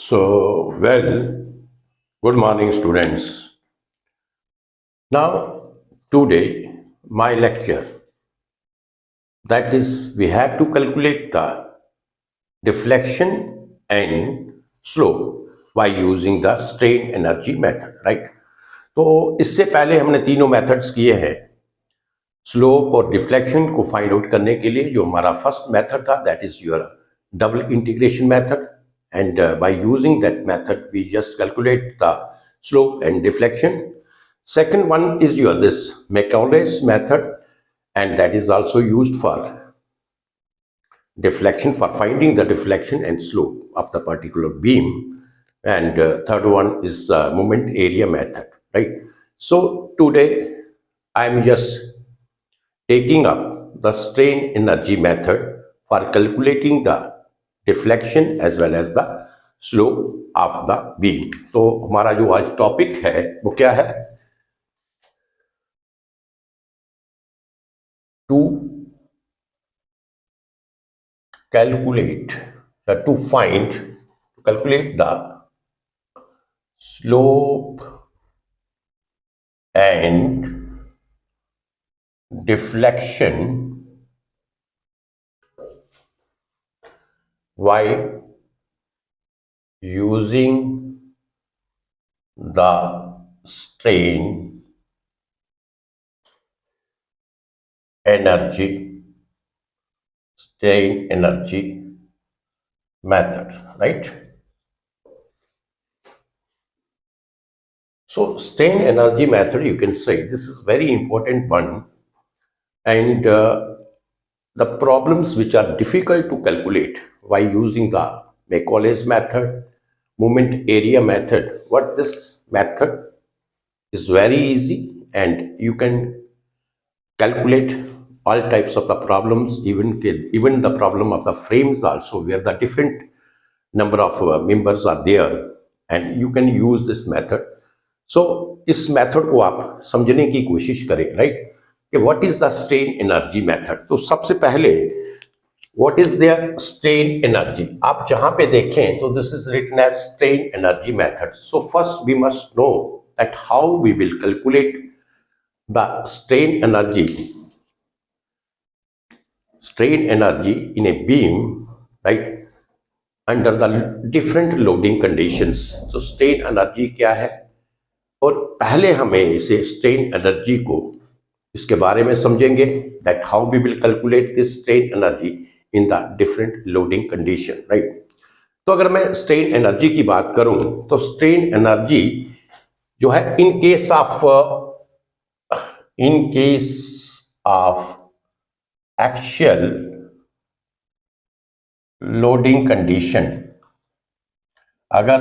Good morning, students. Now, today, my lecture, that is, we have to calculate the deflection and slope by using the strain energy method, right? तो इससे पहले हमने तीनों methods किए हैं slope और deflection को फाइंड आउट करने के लिए। जो हमारा फर्स्ट मेथड था, that is your double integration method, and by using that method we just calculate the slope and deflection. Second one is your this Macaulay's method, and that is also used for deflection, for finding the deflection and slope of the particular beam. And third one is moment area method, right? So today I am just taking up the strain energy method for calculating the deflection as well as the slope of the beam. तो हमारा जो आज topic है वो क्या है? To calculate the slope and deflection while using the strain energy method, right? So strain energy method, you can say this is very important one, and the problems which are difficult to calculate by using the Macaulay's method, moment area method. What this method is very easy, and you can calculate all types of the problems, even the problem of the frames also, where the different number of members are there, and you can use this method. So इस method को आप समझने की कोशिश करें, right? कि what is the strain energy method? तो सबसे पहले what is their strain energy? आप जहां पे देखें तो this is written as strain energy method. So first we must know that how we will calculate the strain energy in a beam, right, under the different loading conditions. So strain energy क्या है, और पहले हमें इसे strain energy को इसके बारे में समझेंगे, that how we will calculate this strain energy in the different loading condition, right? तो अगर मैं strain energy की बात करूं तो strain energy जो है in case of actual loading condition, अगर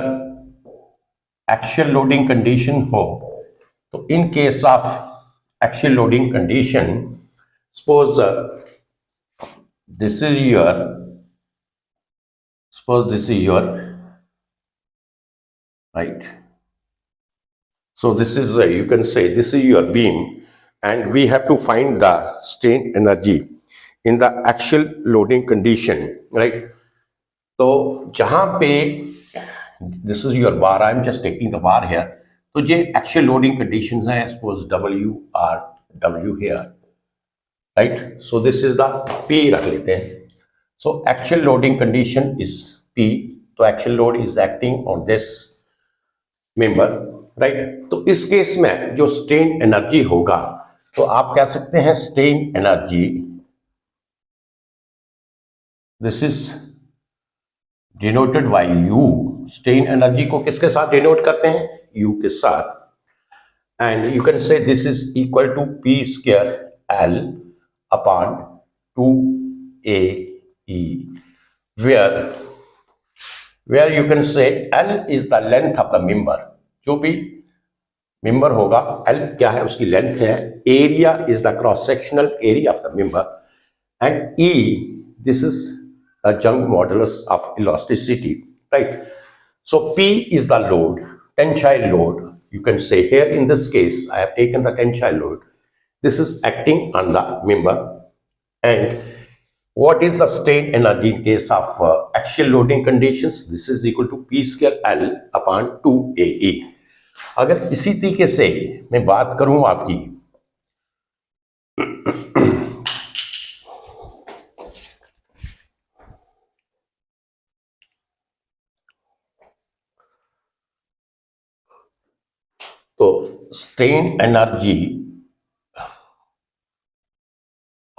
actual loading condition हो तो in case of actual loading condition, suppose this is your right. So this is you can say this is your beam, and we have to find the strain energy in the actual loading condition, right? तो जहां पे this is your bar, I am just taking the bar here. तो ये actual loading conditions हैं, suppose W here, right? So this is the P रख लेते हैं. So actual loading condition is P. तो actual load is acting on this member, right? तो इस case में जो strain energy होगा तो आप कह सकते हैं strain energy, this is denoted by U. strain energy को किसके साथ denote करते हैं? U के साथ. And you can say this is equal to P square L upon 2AE, where you can say L is the length of the member. जो भी member होगा, L क्या है? उसकी length है. Area is the cross sectional area of the member, and E, this is the Young modulus of elasticity, right? So P is the load, tensile load. You can say here in this case I have taken the tensile load. This is acting on the member, and what is the strain energy in case of axial loading conditions? This is equal to P square L upon 2AE. अगर इसी तरीके से मैं बात करूं आपकी तो strain energy,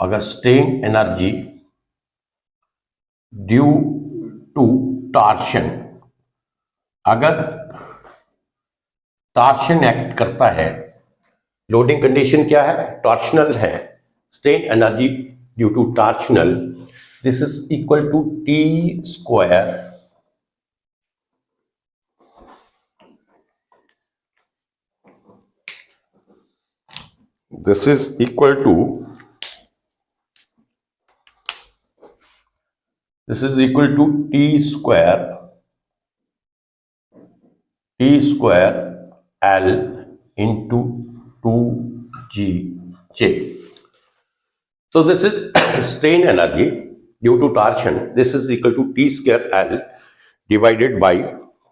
अगर strain energy due to torsion, अगर टॉर्शन एक्ट करता है, लोडिंग कंडीशन क्या है? टॉर्शनल है, strain energy due to torsional, this is equal to T square this is equal to T square L into 2GJ. So this is strain energy due to torsion. This is equal to T square L divided by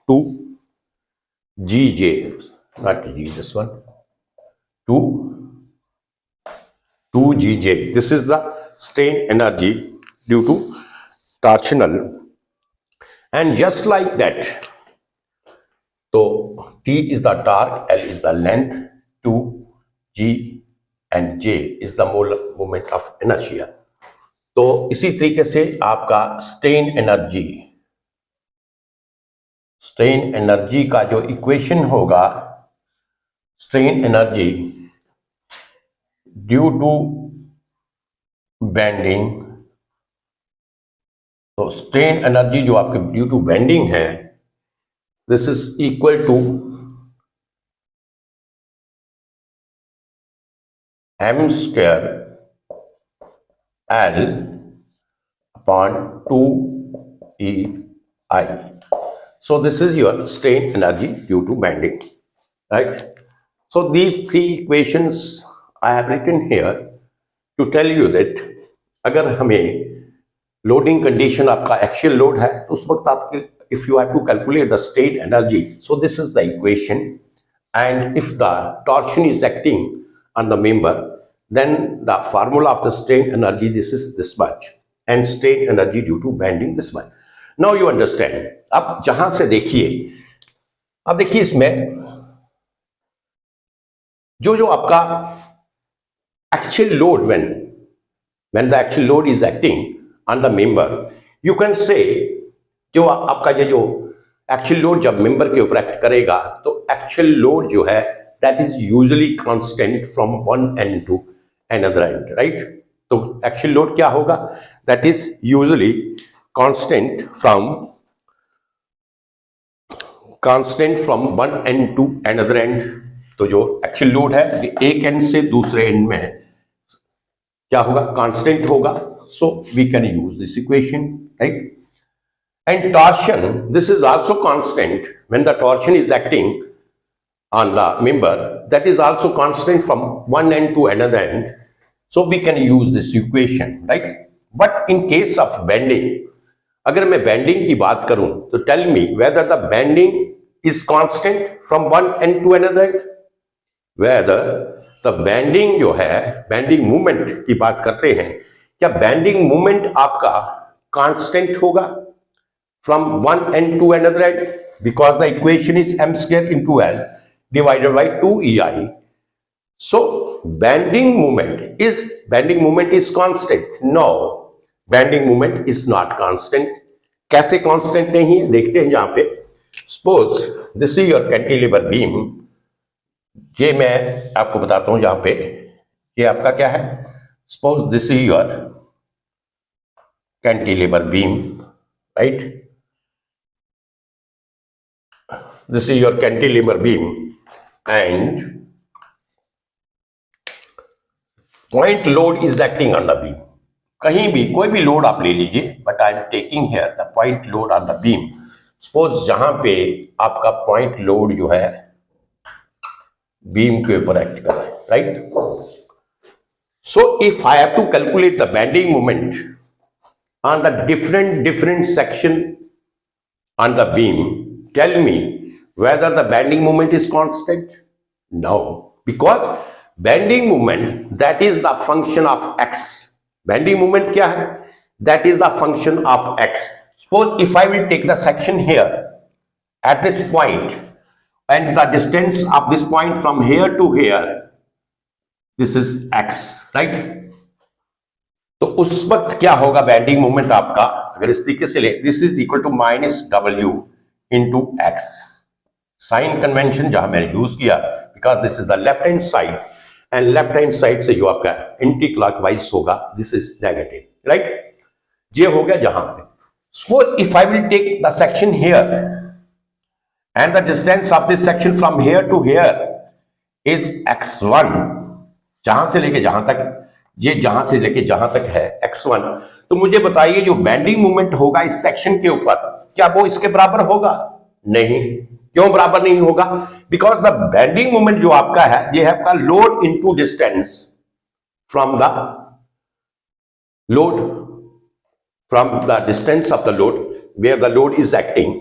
2GJ, not G, this one, 2GJ. This is the strain energy due to torsional, and just like that, so T is the torque, L is the length, 2G and J is the molar moment of inertia. तो इसी तरीके से आपका strain energy का जो equation होगा, strain energy due to bending, तो strain energy जो आपके ड्यू टू बेंडिंग है, this is equal to m square L upon 2EI. So this is your strain energy due to bending, right? So these three equations I have written here to tell you that अगर हमें loading condition आपका axial load है तो उस वक्त आपके if you have to calculate the strain energy, so this is the equation, and if the torsion is acting on the member, then the formula of the strain energy, this is this much, and strain energy due to bending this much. Now you understand. अब जहां से देखिए, अब देखिए इसमें जो आपका actual load, when the actual load is acting on the member, you can say जो आपका ये जो actual load जब member के ऊपर एक्ट करेगा तो actual load जो है that is usually constant from one end to another end, right? तो actual load क्या होगा? That is usually constant from one end to another end. तो जो एक्चुअल लोड है एक एंड से दूसरे एंड में क्या होगा? कांस्टेंट होगा. So we can use this equation, right? And torsion, this is also constant when the torsion is acting on the member, that is also constant from one end to another end. So we can use this equation, right? But in case of bending, अगर मैं bending की बात करूं तो tell me whether the bending is constant from one end to another end. Whether the bending जो है, bending movement की बात करते हैं, क्या bending movement आपका constant होगा from one end to another end? Because the equation is m square into L divided by 2EI. So bending moment is constant. No, bending moment is not constant. कैसे constant नहीं है? देखते हैं यहाँ पे. Suppose this is your cantilever beam. ये मैं आपको बताता हूं यहाँ पे, ये आपका क्या है? Suppose this is your cantilever beam, right? This is your cantilever beam. And point load is acting on the beam. कहीं भी कोई भी लोड आप ले लीजिए, but I am taking here the point load on the beam. Suppose जहां पे आपका point load जो है बीम के ऊपर एक्ट कर रहा है, right? So if I have to calculate the bending moment on the different section on the beam, tell me whether the bending moment is constant? No, because bending moment, that is the function of x. Bending moment क्या है? That is the function of x. Suppose if I will take the section here at this point and the distance of this point from here to here, this is x, right? तो उस वक्त क्या होगा bending moment आपका, अगर इस तरीके से ले, this is equal to -w into x. Sign convention जहां मैंने यूज किया, because this is the left hand side and left hand side से जो आपका एंटी क्लॉकवाइज होगा, दिस इज नेगेटिव, राइट? ये हो गया जहां पे. Suppose if I will take the section here and the distance of this section from here to here is x1, जहां से लेके जहां तक, ये जहां से लेके जहां तक है x1, तो मुझे बताइए जो बेंडिंग मोमेंट होगा इस सेक्शन के ऊपर, क्या वो इसके बराबर होगा? नहीं. क्यों बराबर नहीं होगा? बिकॉज द बेंडिंग मोमेंट जो आपका है, ये है आपका load into distance from the load, from the distance of the load where the load is acting.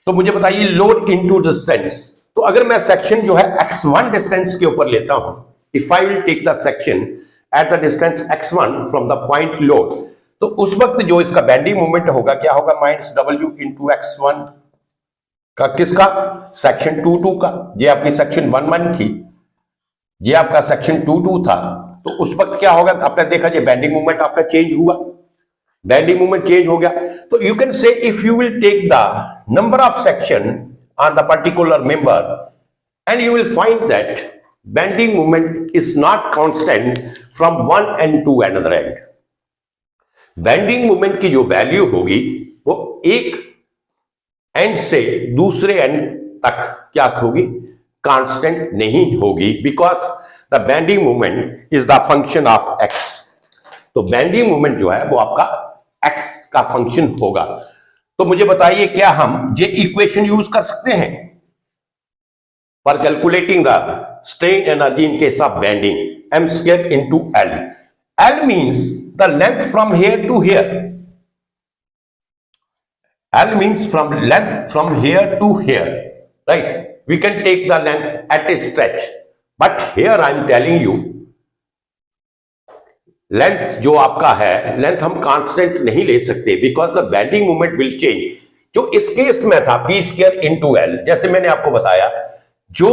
तो मुझे बताइए लोड इनटू डिस्टेंस. तो अगर मैं सेक्शन जो है x1 डिस्टेंस के ऊपर लेता हूं, if I will take the section at the distance x1 from the point load, तो उस वक्त जो इसका बेंडिंग मोमेंट होगा क्या होगा? -w इंटू x1 का, किसका? सेक्शन 2 का. ये आपकी सेक्शन 1 थी, ये आपका सेक्शन 2 था. तो उस वक्त क्या होगा? आपने देखा ये बेंडिंग मोमेंट आपका चेंज हुआ, बेंडिंग मोमेंट चेंज हो गया. तो you can say if you will take the number of section on the particular member and you will find that bending moment is not constant from one end to another end. Bending moment की जो value होगी वो एक and से दूसरे and तक क्या होगी? कांस्टेंट नहीं होगी, because the bending moment is the function of x. तो बेंडिंग मोमेंट जो है वो आपका एक्स का फंक्शन होगा. तो मुझे बताइए क्या हम ये इक्वेशन यूज कर सकते हैं for calculating the strain energy in case of bending? M square into L. L means the length from here to here. L means from length from here to here, right? We can take the length at a stretch, but here I am telling you length जो आपका है, length हम constant नहीं ले सकते, because the bending moment will change. जो इस case में था P square into L, जैसे मैंने आपको बताया, जो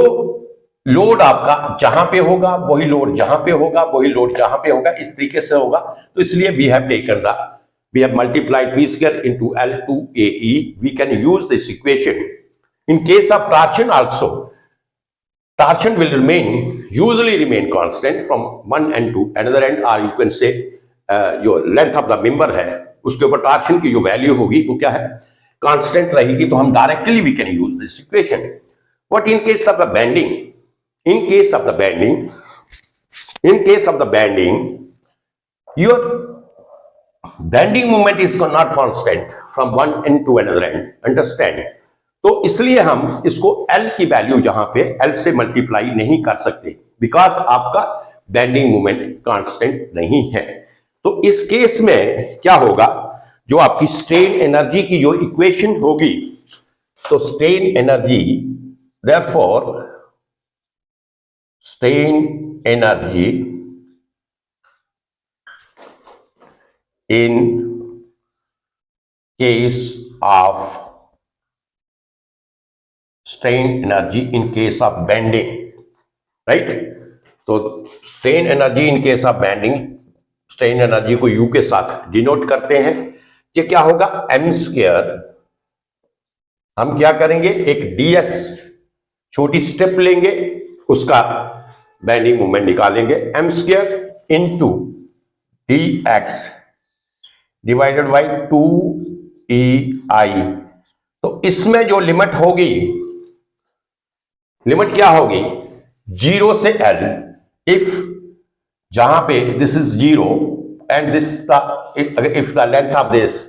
लोड आपका जहां पे होगा वही लोड जहां पे होगा, वही लोड जहां पे होगा, इस तरीके से होगा. तो इसलिए we have taken the, we have multiplied P square into L to AE. We can use this equation. In case of torsion also, torsion will usually remain constant from one end to another end, or you can say जो length of the member है उसके ऊपर torsion की जो value होगी वो क्या है? कांस्टेंट रहेगी. तो हम directly we can use this equation. What in case of the bending? In case of the bending, your bending moment is not constant from one end to another end. Understand? तो इसलिए हम इसको L की value जहां पे L से multiply नहीं कर सकते, बिकॉज आपका बेंडिंग मोमेंट कांस्टेंट नहीं है. तो इस केस में क्या होगा? जो आपकी स्ट्रेन एनर्जी की जो इक्वेशन होगी, तो strain energy, therefore strain energy in case of bending, right? तो strain energy in case of bending, strain energy को U के साथ डिनोट करते हैं. ये क्या होगा? M square. हम क्या करेंगे? एक ds छोटी स्टेप लेंगे, उसका बेंडिंग मोमेंट निकालेंगे. M square into dx divided by 2EI. तो इसमें जो लिमिट होगी, लिमिट क्या होगी? 0 से L. इफ जहां पे this is 0 and this if the length of this,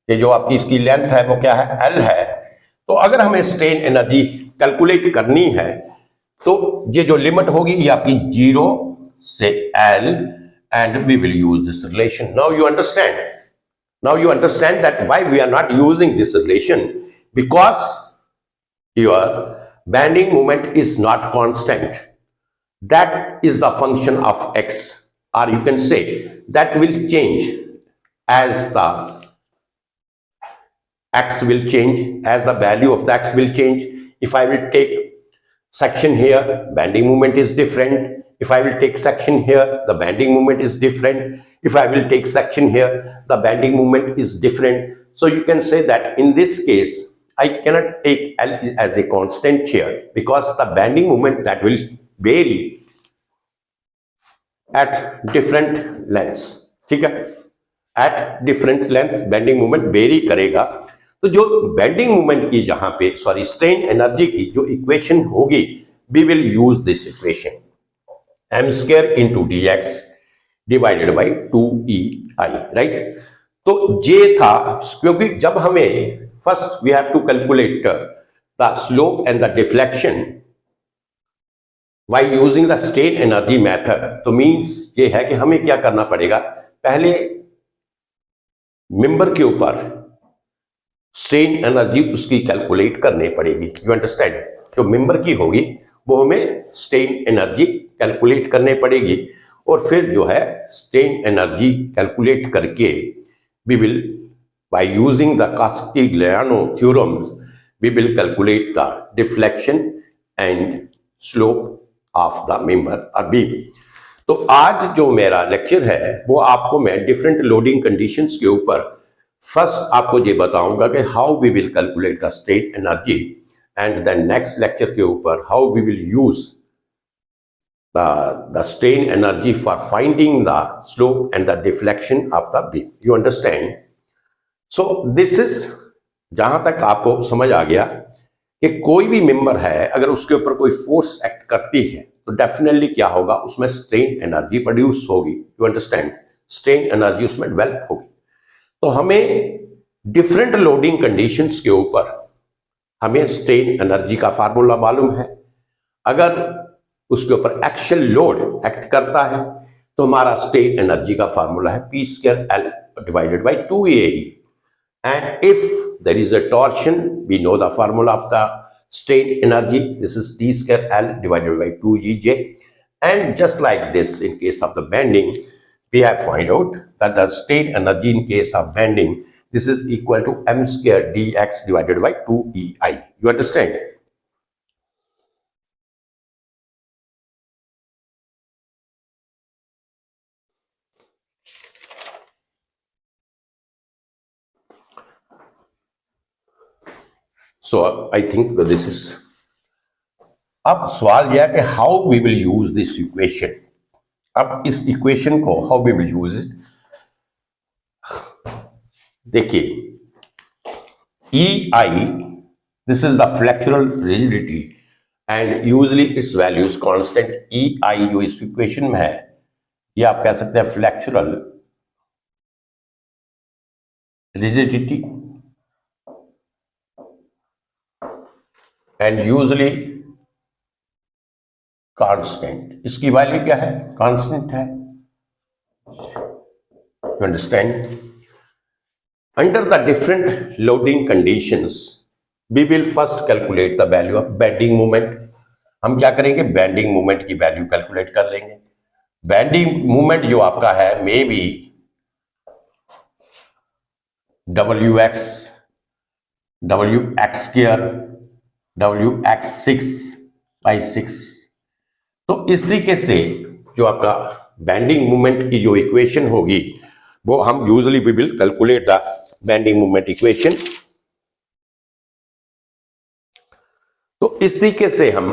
ये जो आपकी इसकी लेंथ है वो क्या है? L है. तो अगर हमें स्ट्रेन एनर्जी कैलकुलेट करनी है तो ये जो लिमिट होगी ये आपकी 0 से L, and we will use this relation. Now you understand. Now you understand that why we are not using this relation, because your bending moment is not constant. That is the function of x, or you can say that will change as the x will change, as the value of the x will change. If I will take section here, bending moment is different. If I will take section here, the bending moment is different. If I will take section here, the bending moment is different. So you can say that in this case, I cannot take L as a constant here, because the bending moment that will vary at different lengths. ठीक है, at different length bending moment vary करेगा. तो जो bending moment की जहां पे strain energy की जो इक्वेशन होगी, we will use this equation m² into dx divided by 2ei, right. तो जे था, क्योंकि जब हमें first we have to calculate the slope and the deflection by using the strain energy method. तो मीन्स ये है कि हमें क्या करना पड़ेगा, पहले मेंबर के ऊपर स्ट्रेन एनर्जी उसकी कैलकुलेट करनी पड़ेगी. यू अंडरस्टैंड, जो मेंबर की होगी वो हमें स्ट्रेन एनर्जी कैलकुलेट करनी पड़ेगी, और फिर जो है स्ट्रेन एनर्जी कैलकुलेट करके we will by using the Castigliano theorems we will calculate the deflection and slope of the member और बीम. तो आज जो मेरा लेक्चर है वो आपको मैं डिफरेंट लोडिंग कंडीशंस के ऊपर फर्स्ट आपको ये बताऊंगा कि how we will calculate the strain energy, and then next lecture के ऊपर how we will use the strain energy for finding the slope and the deflection of the beam. You understand. So this is, जहां तक आपको समझ आ गया कि कोई भी मेंबर है अगर उसके ऊपर कोई फोर्स एक्ट करती है तो डेफिनेटली क्या होगा, उसमें स्ट्रेन एनर्जी प्रोड्यूस होगी. यू अंडरस्टैंड, स्ट्रेन एनर्जी उसमें डेवलप होगी. तो हमें डिफरेंट लोडिंग कंडीशंस के ऊपर हमें स्ट्रेन एनर्जी का फार्मूला मालूम है. अगर उसके ऊपर एक्शियल लोड एक्ट करता है तो हमारा स्ट्रेन एनर्जी का फार्मूला है p² L divided by 2ae. And if there is a torsion, we know the formula of the strain energy. This is T² L divided by 2Ej. And just like this, in case of the bending, we have find out that the strain energy in case of bending, this is equal to m² dx divided by 2ei. You understand? So I think this is. अब सवाल यह है कि how we will use this equation. अब इस equation को how we will use it, देखिए EI, this is the flexural rigidity and usually its values constant. EI जो इस इक्वेशन में है ये आप कह सकते हैं flexural rigidity and usually constant. इसकी वैल्यू क्या है, कांस्टेंट है. You understand. Under the different loading conditions we will first calculate the value of bending moment. हम क्या करेंगे, बेंडिंग मोमेंट की वैल्यू कैलकुलेट कर लेंगे. बेंडिंग मोमेंट जो आपका है may be WX, WX², WX6/6. तो इस तरीके से जो आपका बेंडिंग मोमेंट की जो इक्वेशन होगी वो हम usually we will calculate the bending moment equation. तो इस तरीके से हम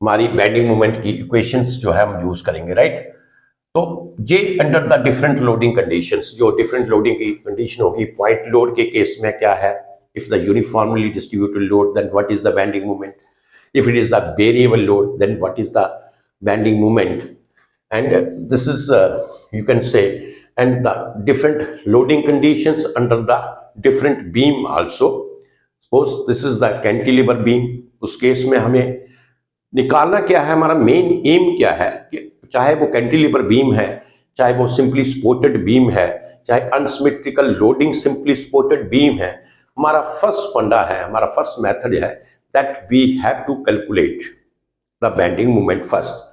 हमारी बेंडिंग मोमेंट की इक्वेशंस जो है हम यूज करेंगे, राइट. तो ये under the different loading conditions, जो डिफरेंट लोडिंग की कंडीशन होगी. पॉइंट लोड के केस में क्या है, if the uniformly distributed load, then what is the bending moment? If it is the variable load, then what is the bending moment? And this is you can say, and the different loading conditions under the different beam also. Suppose this is the cantilever beam. उस case में हमें निकालना क्या है, हमारा main M क्या है कि चाहे वो कैंटिलीवर बीम है, चाहे वो सिंपली सपोर्टेड बीम है, चाहे unsymmetrical loading simply supported beam है, हमारा फर्स्ट फंडा है, हमारा फर्स्ट मेथड है that we have to calculate the bending moment first.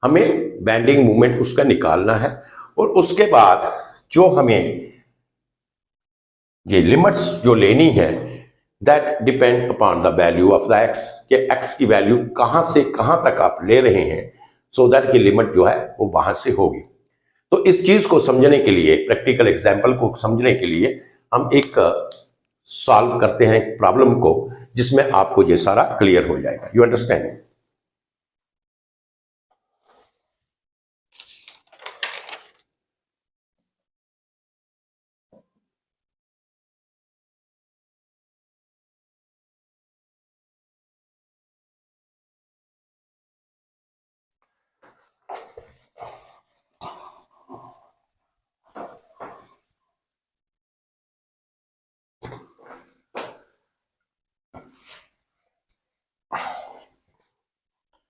हमें बेंडिंग मोमेंट उसका निकालना है और उसके बाद जो हमें ये लिमिट्स जो लेनी है that depend upon the value of the x, कि एक्स की वैल्यू कहां से कहां तक आप ले रहे हैं, सो दैट की लिमिट जो है वो वहां से होगी। तो इस चीज को समझने के लिए, प्रैक्टिकल एग्जांपल को समझने के लिए हम एक सॉल्व करते हैं एक प्रॉब्लम को, जिसमें आपको ये सारा क्लियर हो जाएगा। You understand?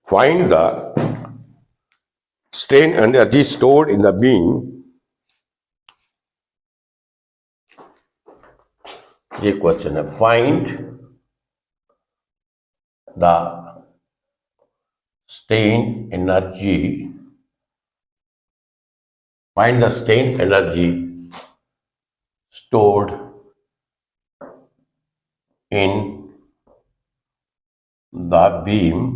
Find the strain energy stored in the beam. ये क्वेश्चन है, find the strain energy, find the strain energy stored in the beam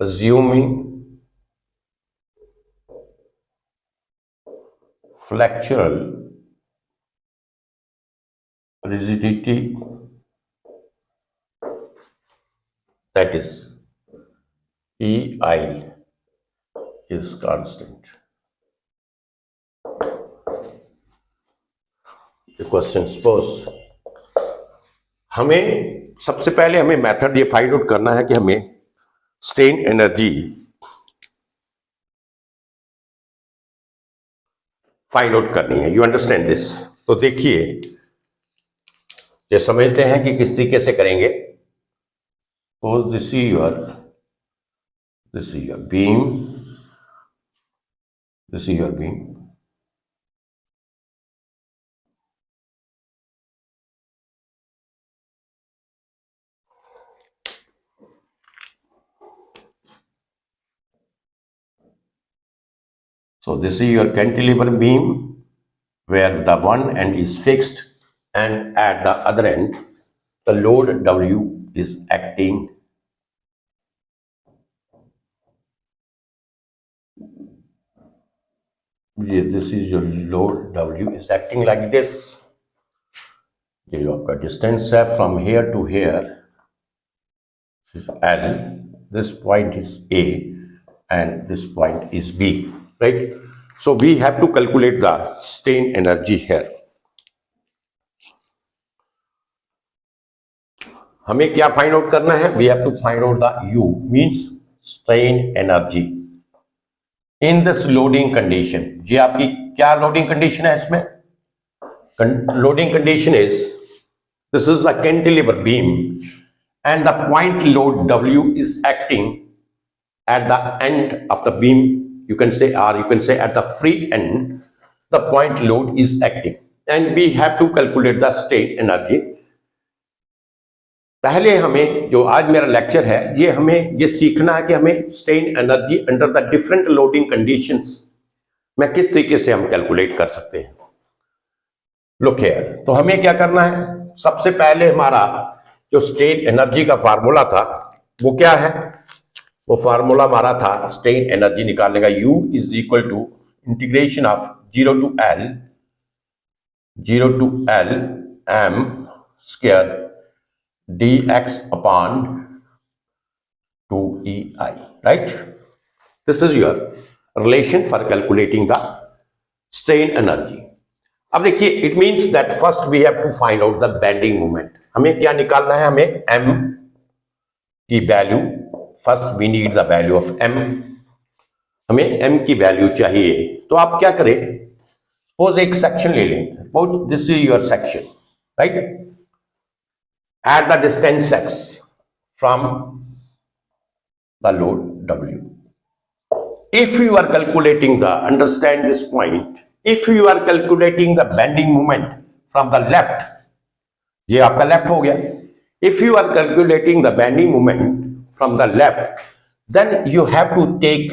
assuming flexural rigidity, that is EI is constant. The question suppose हमें सबसे पहले हमें method ये find out करना है कि हमें स्ट्रेन एनर्जी फाइंड आउट करनी है। You understand this? तो देखिए, ये समझते हैं कि किस तरीके से करेंगे। Suppose this is your beam, this is your beam, so this is your cantilever beam where the one end is fixed and at the other end the load W is acting this is your load W is acting like this। ये जो आपका distance है from here to here is L, this point is A and this point is B, right? So we have to calculate the strain energy here। हमें क्या find out करना है? We have to find out the U means strain energy in this loading condition। जी आपकी क्या loading condition है इसमें? Loading condition is this is the cantilever beam and the point load W is acting at the end of the beam, you can say, or you can say at the free end the point load is acting and we have to calculate the strain energy। पहले हमें जो आज मेरा lecture है ये हमें ये सीखना है कि हमें strain energy under the different loading conditions में किस तरीके से हम कैलकुलेट कर सकते हैं। लुक हियर, तो हमें क्या करना है? सबसे पहले हमारा जो स्ट्रेन एनर्जी का फार्मूला था वो क्या है? वो फार्मूला हमारा था स्ट्रेन एनर्जी निकालने का, U is equal to integration of 0 to L m square dx upon 2EI, right? This is your relation for calculating the strain energy। अब देखिए, it means that first we have to find out the bending moment. हमें क्या निकालना है? हमें m की value, first we need the value of m। हमें m की वैल्यू चाहिए, तो आप क्या करें? सपोज एक सेक्शन ले लें, suppose this is your section, right? Eight the distance x from the load W, if you are calculating the, understand this point, if you are calculating the bending moment from the left, ये आपका left हो गया, if you are calculating the bending moment from the left, then you have to take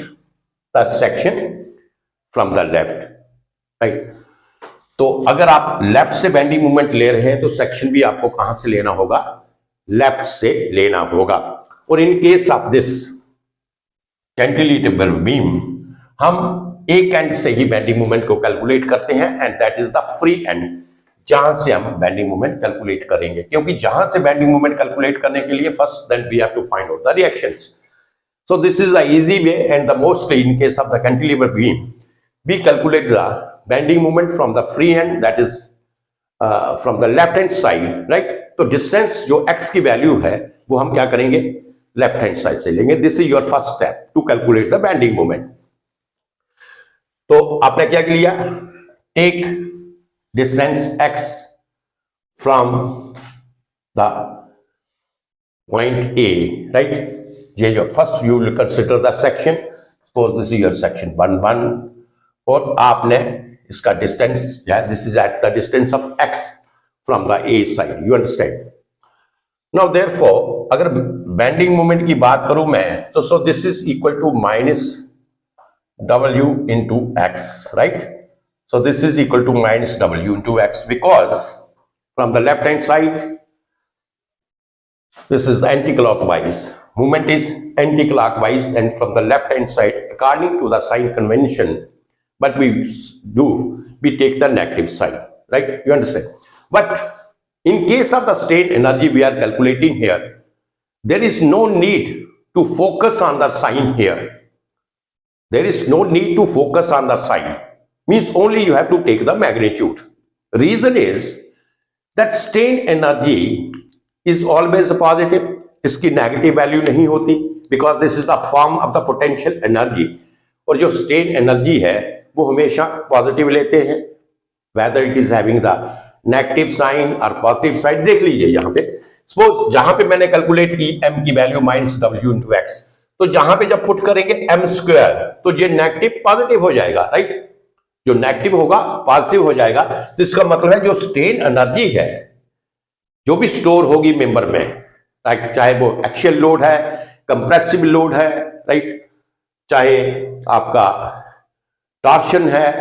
the section from the left, right? तो अगर आप left से bending moment ले रहे हैं तो सेक्शन भी आपको कहां से लेना होगा, लेफ्ट से लेना होगा। और इन case of this cantilever beam हम एक एंड से ही बेंडिंग मोमेंट को कैलकुलेट करते हैं, and that is the free and, जहां से हम बेंडिंग मोमेंट कैलकुलेट करेंगे, क्योंकि जहां से बेंडिंग मोमेंट कैलकुलेट करने के लिए first then we have to find out the reactions. So this is the easy way, and the mostly in case of the cantilever beam we calculate the bending moment from the free end, that is from the left hand side, right. तो distance जो x की value है वो हम क्या करेंगे, left hand side से लेंगे। This is your first step to calculate the bending moment. तो आपने क्या किया, take distance x from the point A, right. ये जो first you will consider the section, suppose this is your section 1 और आपने इसका distance, this is at the distance of x from the A side, you understand? Now therefore अगर bending moment की बात करूं मैं तो so this is equal to minus W into X, right? So this is equal to minus W into X because from the left hand side this is anti-clockwise, movement is anti-clockwise, and from the left hand side according to the sign convention what we do, we take the negative sign, right? You understand? But in case of the strain energy we are calculating here, there is no need to focus on the sign here. There is no need to focus on the sign. Means only you have to take the magnitude. Reason is that strain energy is always positive. इसकी negative value नहीं होती because this is the form of the potential energy. और जो strain energy है वो हमेशा positive लेते हैं, whether it is having the negative sign और पॉजिटिव साइन। देख लीजिए यहाँ पे सपोज जहां पे मैंने कैलकुलेट की m की value minus W into x, तो जहां पे जब पुट करेंगे m स्क्वायर तो ये नेगेटिव पॉजिटिव हो जाएगा, राइट। जो नेगेटिव होगा पॉजिटिव हो जाएगा, तो इसका मतलब है जो स्ट्रेन एनर्जी है जो भी स्टोर होगी मेंबर में, राइट, चाहे वो एक्शियल लोड है, कंप्रेसिव लोड है, राइट, चाहे आपका टॉर्शन है,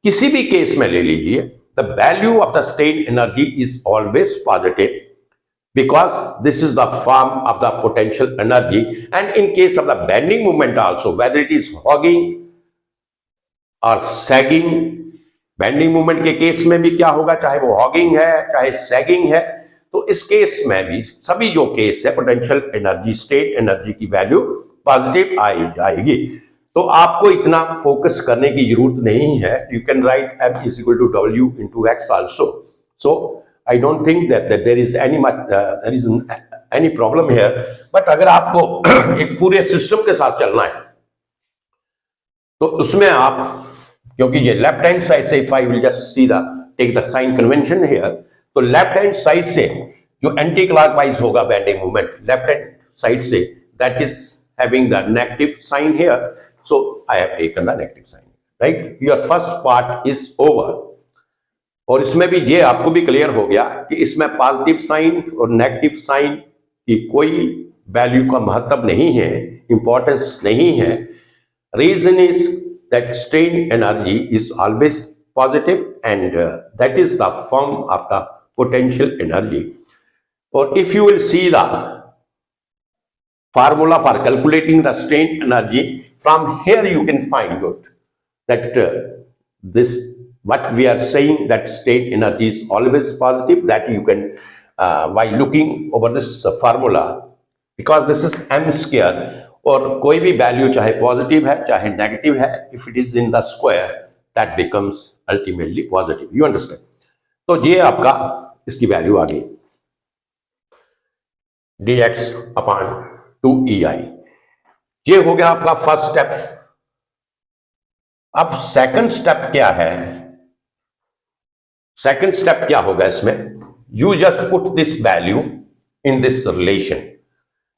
किसी भी केस में ले लीजिए, the value of the strain energy is always positive because this is the form of the potential energy. And in case of the bending moment also, whether it is hogging or sagging, bending moment के case में भी क्या होगा, चाहे वो hogging है चाहे sagging है, तो इस केस में भी सभी जो केस है पोटेंशियल एनर्जी, स्ट्रेन एनर्जी की वैल्यू पॉजिटिव आएगी। तो आपको इतना फोकस करने की जरूरत नहीं है। You can write m is equal to W into X also. So I don't think that there is any problem here. But अगर आपको एक पूरे सिस्टम के साथ चलना है तो उसमें आप, क्योंकि ये लेफ्ट हैंड साइड से, if I will just see the take the sign convention here, तो लेफ्ट हैंड साइड से जो एंटी क्लॉकवाइज होगा bending moment, left hand side से, that is having the negative sign here. So I have taken the negative sign, right? Your first part is over. और इसमें भी ये आपको भी क्लियर हो गया कि इसमें पॉजिटिव साइन और नेगेटिव साइन की कोई वैल्यू का महत्व नहीं है, इंपॉर्टेंस नहीं है। Reason is that strain energy is always positive and that is the form of the potential energy. और if you will see the formula for calculating the strain energy, from here you can find out that this what we are saying, that strain energy is always positive, that you can by looking over this formula, because this is m square, और कोई भी value चाहे positive है चाहे negative है, if it is in the square that becomes ultimately positive. You understand? तो ये आपका इसकी वैल्यू आ गई dx upon 2EI। ये हो गया आपका फर्स्ट स्टेप। अब सेकंड स्टेप क्या है, सेकंड स्टेप क्या होगा इसमें, you just put this value in this relation.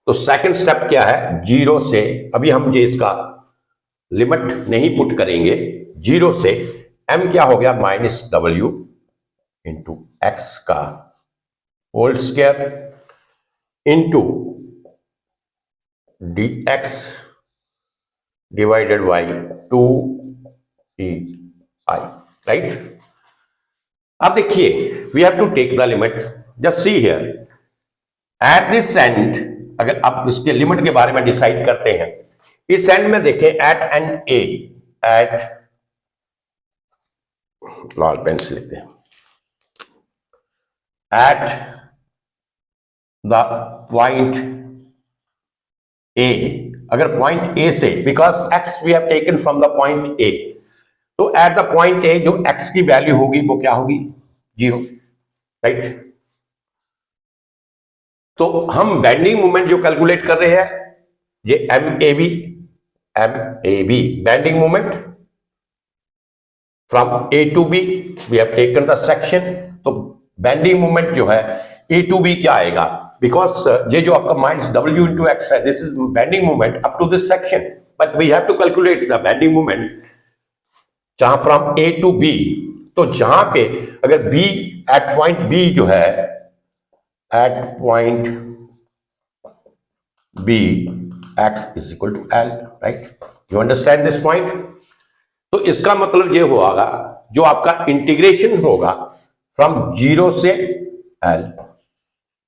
तो सेकंड स्टेप क्या है, जीरो से, अभी हम ये इसका लिमिट नहीं पुट करेंगे 0 से, m क्या हो गया -w इंटू एक्स का whole square into dx divided by 2ei, right. अब देखिए, we have to take the limit, just see here at this end, अगर आप इसके लिमिट के बारे में डिसाइड करते हैं, इस एंड में देखें एट एंड ए, एट लाल पेन से लिखते हैं, एट द पॉइंट ए, अगर पॉइंट ए से, because x we have taken from the point A, तो एट द पॉइंट ए जो एक्स की वैल्यू होगी वो क्या होगी 0, राइट। तो हम बेंडिंग मोमेंट जो कैलकुलेट कर रहे हैं, ये M A B bending moment from A to B, we have taken the section, तो बेंडिंग मोमेंट जो है ए टू बी क्या आएगा, बिकॉज ये जो आपका माइनस w इंटू एक्स है, this is bending moment up to this section, but we have to calculate the bending moment जहां फ्रॉम ए टू बी, तो जहां पे अगर बी एट पॉइंट बी जो है, at point B x is equal to L, right, you understand this point. तो इसका मतलब ये होगा जो आपका इंटीग्रेशन होगा फ्रॉम 0 से L,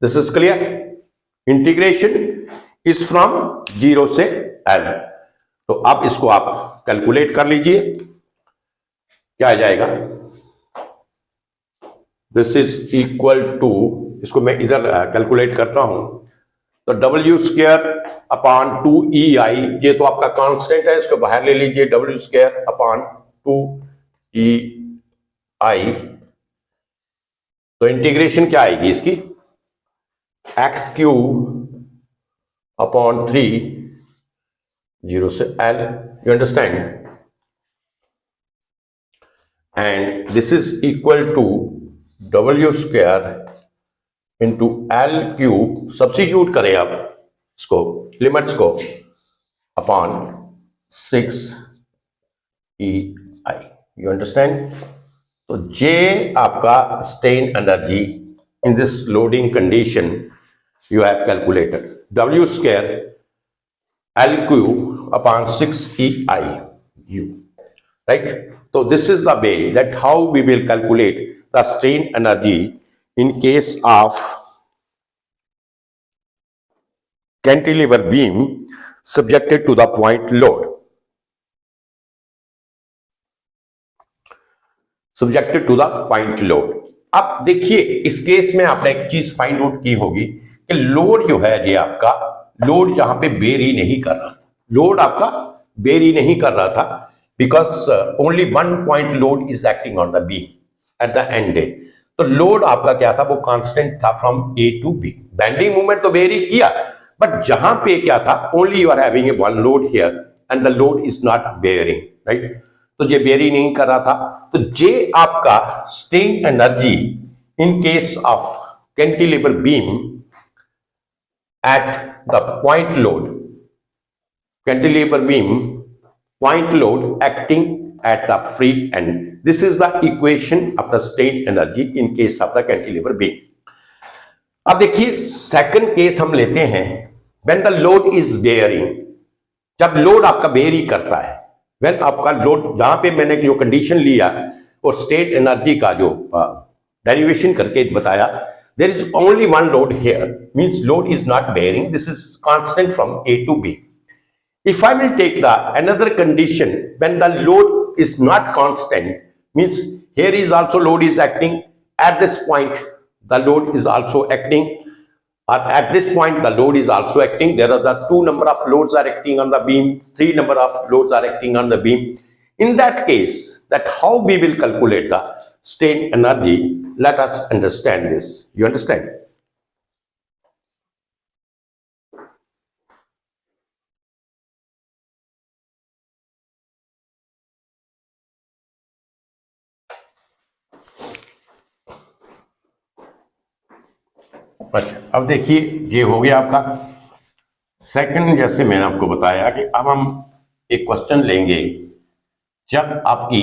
this is clear, integration is from 0 से एल। तो अब इसको आप कैलकुलेट कर लीजिए, क्या आ जाएगा, दिस इज इक्वल टू, इसको मैं इधर कैलकुलेट करता हूं, तो w स्क्वायर अपॉन 2ei, ये तो आपका कांस्टेंट है, इसको बाहर ले लीजिए, w स्क्वायर अपॉन 2ei, तो इंटीग्रेशन क्या आएगी इसकी, एक्स क्यूब अपॉन 3 0 से l, you understand, and this is equal to w square into L cube, substitute करें आप इसको, लिमिट्स को, अपॉन 6ei, यू अंडरस्टैंड। तो जे आपका strain energy in this loading condition you have calculated, w square L cube upon 6ei u, right. तो this is the way that how we will calculate the strain energy in case of cantilever beam subjected to the point load, subjected to the point load। अब देखिए, इस case में आपने एक चीज find out की होगी कि लोड जो है, ये आपका लोड जहां पे बेरी नहीं कर रहा था, लोड आपका बेरी नहीं कर रहा था, because only one point load is acting on the beam at the end D. तो लोड आपका क्या था, वो कांस्टेंट था from A to B, bending movement तो वेरी किया, बट जहां पे क्या था, only you are having a one load here and the load is not bearing, right. तो ये बेरी नहीं कर रहा था, तो जे आपका strain energy in case of cantilever beam at the point load, cantilever beam point load acting at the free end. This is the equation of the strain energy in case of the cantilever beam. अब देखिए second case हम लेते हैं, when the load is bearing, जब load आपका berry करता है, when आपका लोड, जहां पे मैंने जो कंडीशन लिया और स्ट्रेन एनर्जी का जो डेरिवेशन करके बताया, there is only one load here, means load is not bearing, this is constant from A to B. If I will take the another condition when the load is not constant, means here is also load is acting, at this point the load is also acting, or at this point the load is also acting. There are the two number of loads are acting on the beam, three number of loads are acting on the beam. In that case, that how we will calculate the strain energy, let us understand this. You understand? अच्छा, अब देखिए ये हो गया आपका second, जैसे मैंने आपको बताया कि अब हम एक क्वेश्चन लेंगे जब आपकी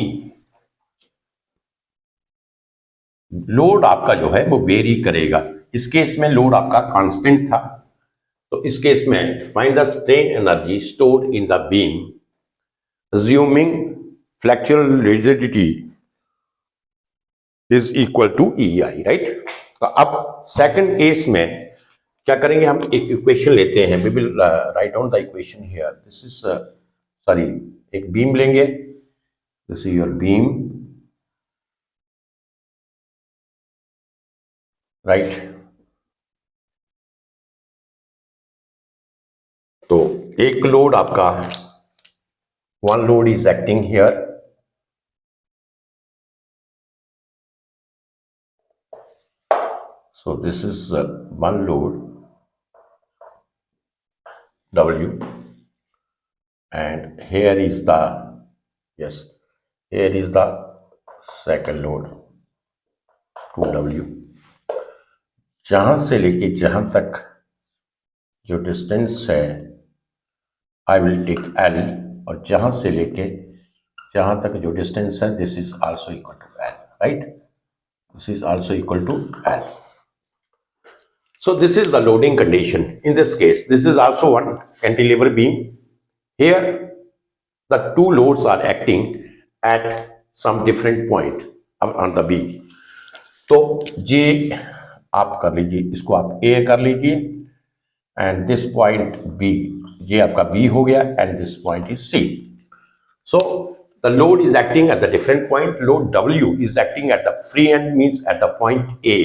लोड आपका जो है वो वेरी करेगा। इस केस में लोड आपका कांस्टेंट था, तो इस केस में find the strain energy stored in the beam assuming flexural rigidity is equal to EI, right. तो अब सेकंड केस में क्या करेंगे, हम एक इक्वेशन लेते हैं। We will write down the equation here. This is sorry, एक बीम लेंगे, this is your beam, right. तो एक लोड आपका, one load is acting here, so this is one load W, and here is the, yes, here is the second load 2W। जहां से लेके जहां तक जो डिस्टेंस है आई विल टेक L, और जहां से लेके जहां तक जो डिस्टेंस है this is also equal to L, right. This is also equal to L। So this is the loading condition. In this case, this is also one cantilever beam. Here, the two loads are acting at some different point on the beam. तो ये आप कर लीजिए, इसको आप A कर लीजिए, and this point B, ये आपका B हो गया, and this point is C. So the load is acting at the different point. Load W is acting at the free end, means at the point A.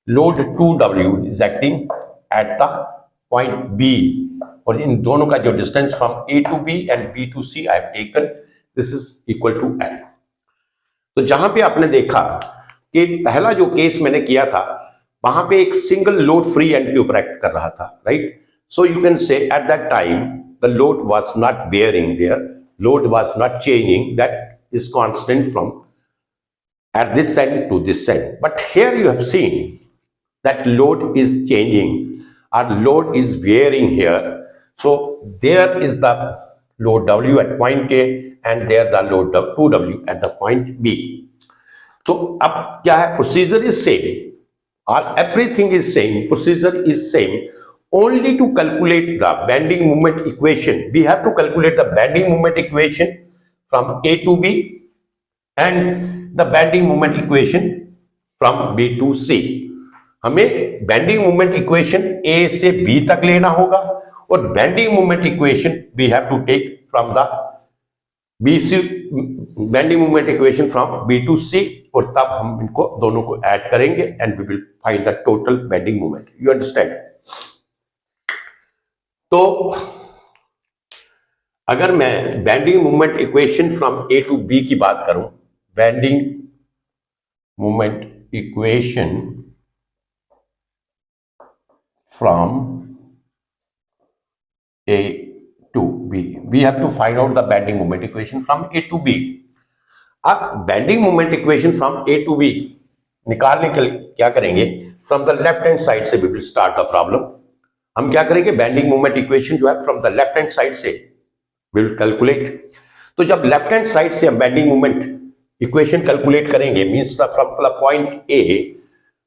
Load 2W is acting at the point B, और इन दोनों का जो distance from A to B and B to C I have taken, this is equal to L। तो जहां पे आपने देखा कि पहला जो केस मैंने किया था वहां पे एक सिंगल लोड फ्री एंड के ऊपर एक्ट कर रहा था, right. So you can say at that time the load was not bearing there, load was not changing, that is constant from at this end to this end. But here you have seen that load is changing, or load is varying here. So there is the load W at point A, and there the load 2W at the point B. So अब क्या है, procedure is same, or everything is same, procedure is same. Only to calculate the bending moment equation, we have to calculate the bending moment equation from A to B and the bending moment equation from B to C। हमें bending moment equation A से B तक लेना होगा, और bending moment equation we have to take from the B C, bending moment equation from B to C, और तब हम इनको दोनों को ऐड करेंगे and we will find the total bending moment. You understand. तो अगर मैं bending moment equation from A to B की बात करूं, bending moment equation from A to B, we have to find out the bending moment equation from A to B। अब bending moment equation from A to B निकालने के लिए क्या करेंगे, from the left hand side से we will start the problem। हम क्या करेंगे, bending moment equation जो है from the left hand side से we will calculate। तो जब left hand side से हम bending moment equation calculate करेंगे, means from the point A,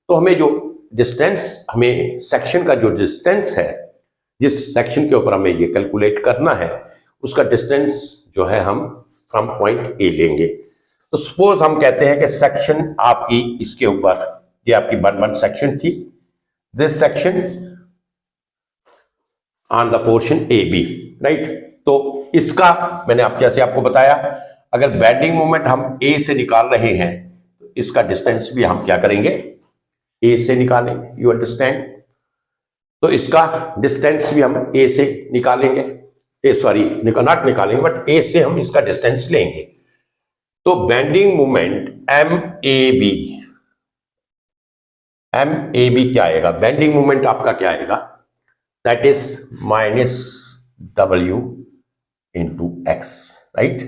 तो हमें जो डिस्टेंस, हमें सेक्शन का जो डिस्टेंस है, जिस सेक्शन के ऊपर हमें ये कैलकुलेट करना है, उसका डिस्टेंस जो है हम फ्रॉम पॉइंट ए लेंगे। तो सपोज हम कहते हैं कि सेक्शन आपकी इसके ऊपर, ये आपकी 1 सेक्शन थी, this section on the portion A B, right. तो इसका मैंने आप जैसे आपको बताया, अगर बेंडिंग मोमेंट हम ए से निकाल रहे हैं तो इसका डिस्टेंस भी हम क्या करेंगे, ए से निकालेंगे। You understand. तो इसका डिस्टेंस भी हम ए से निकालेंगे, नॉट निकालेंगे बट ए से हम इसका डिस्टेंस लेंगे। तो bending moment M A B क्या आएगा, बेंडिंग मोमेंट आपका क्या आएगा, that is -W into x, right.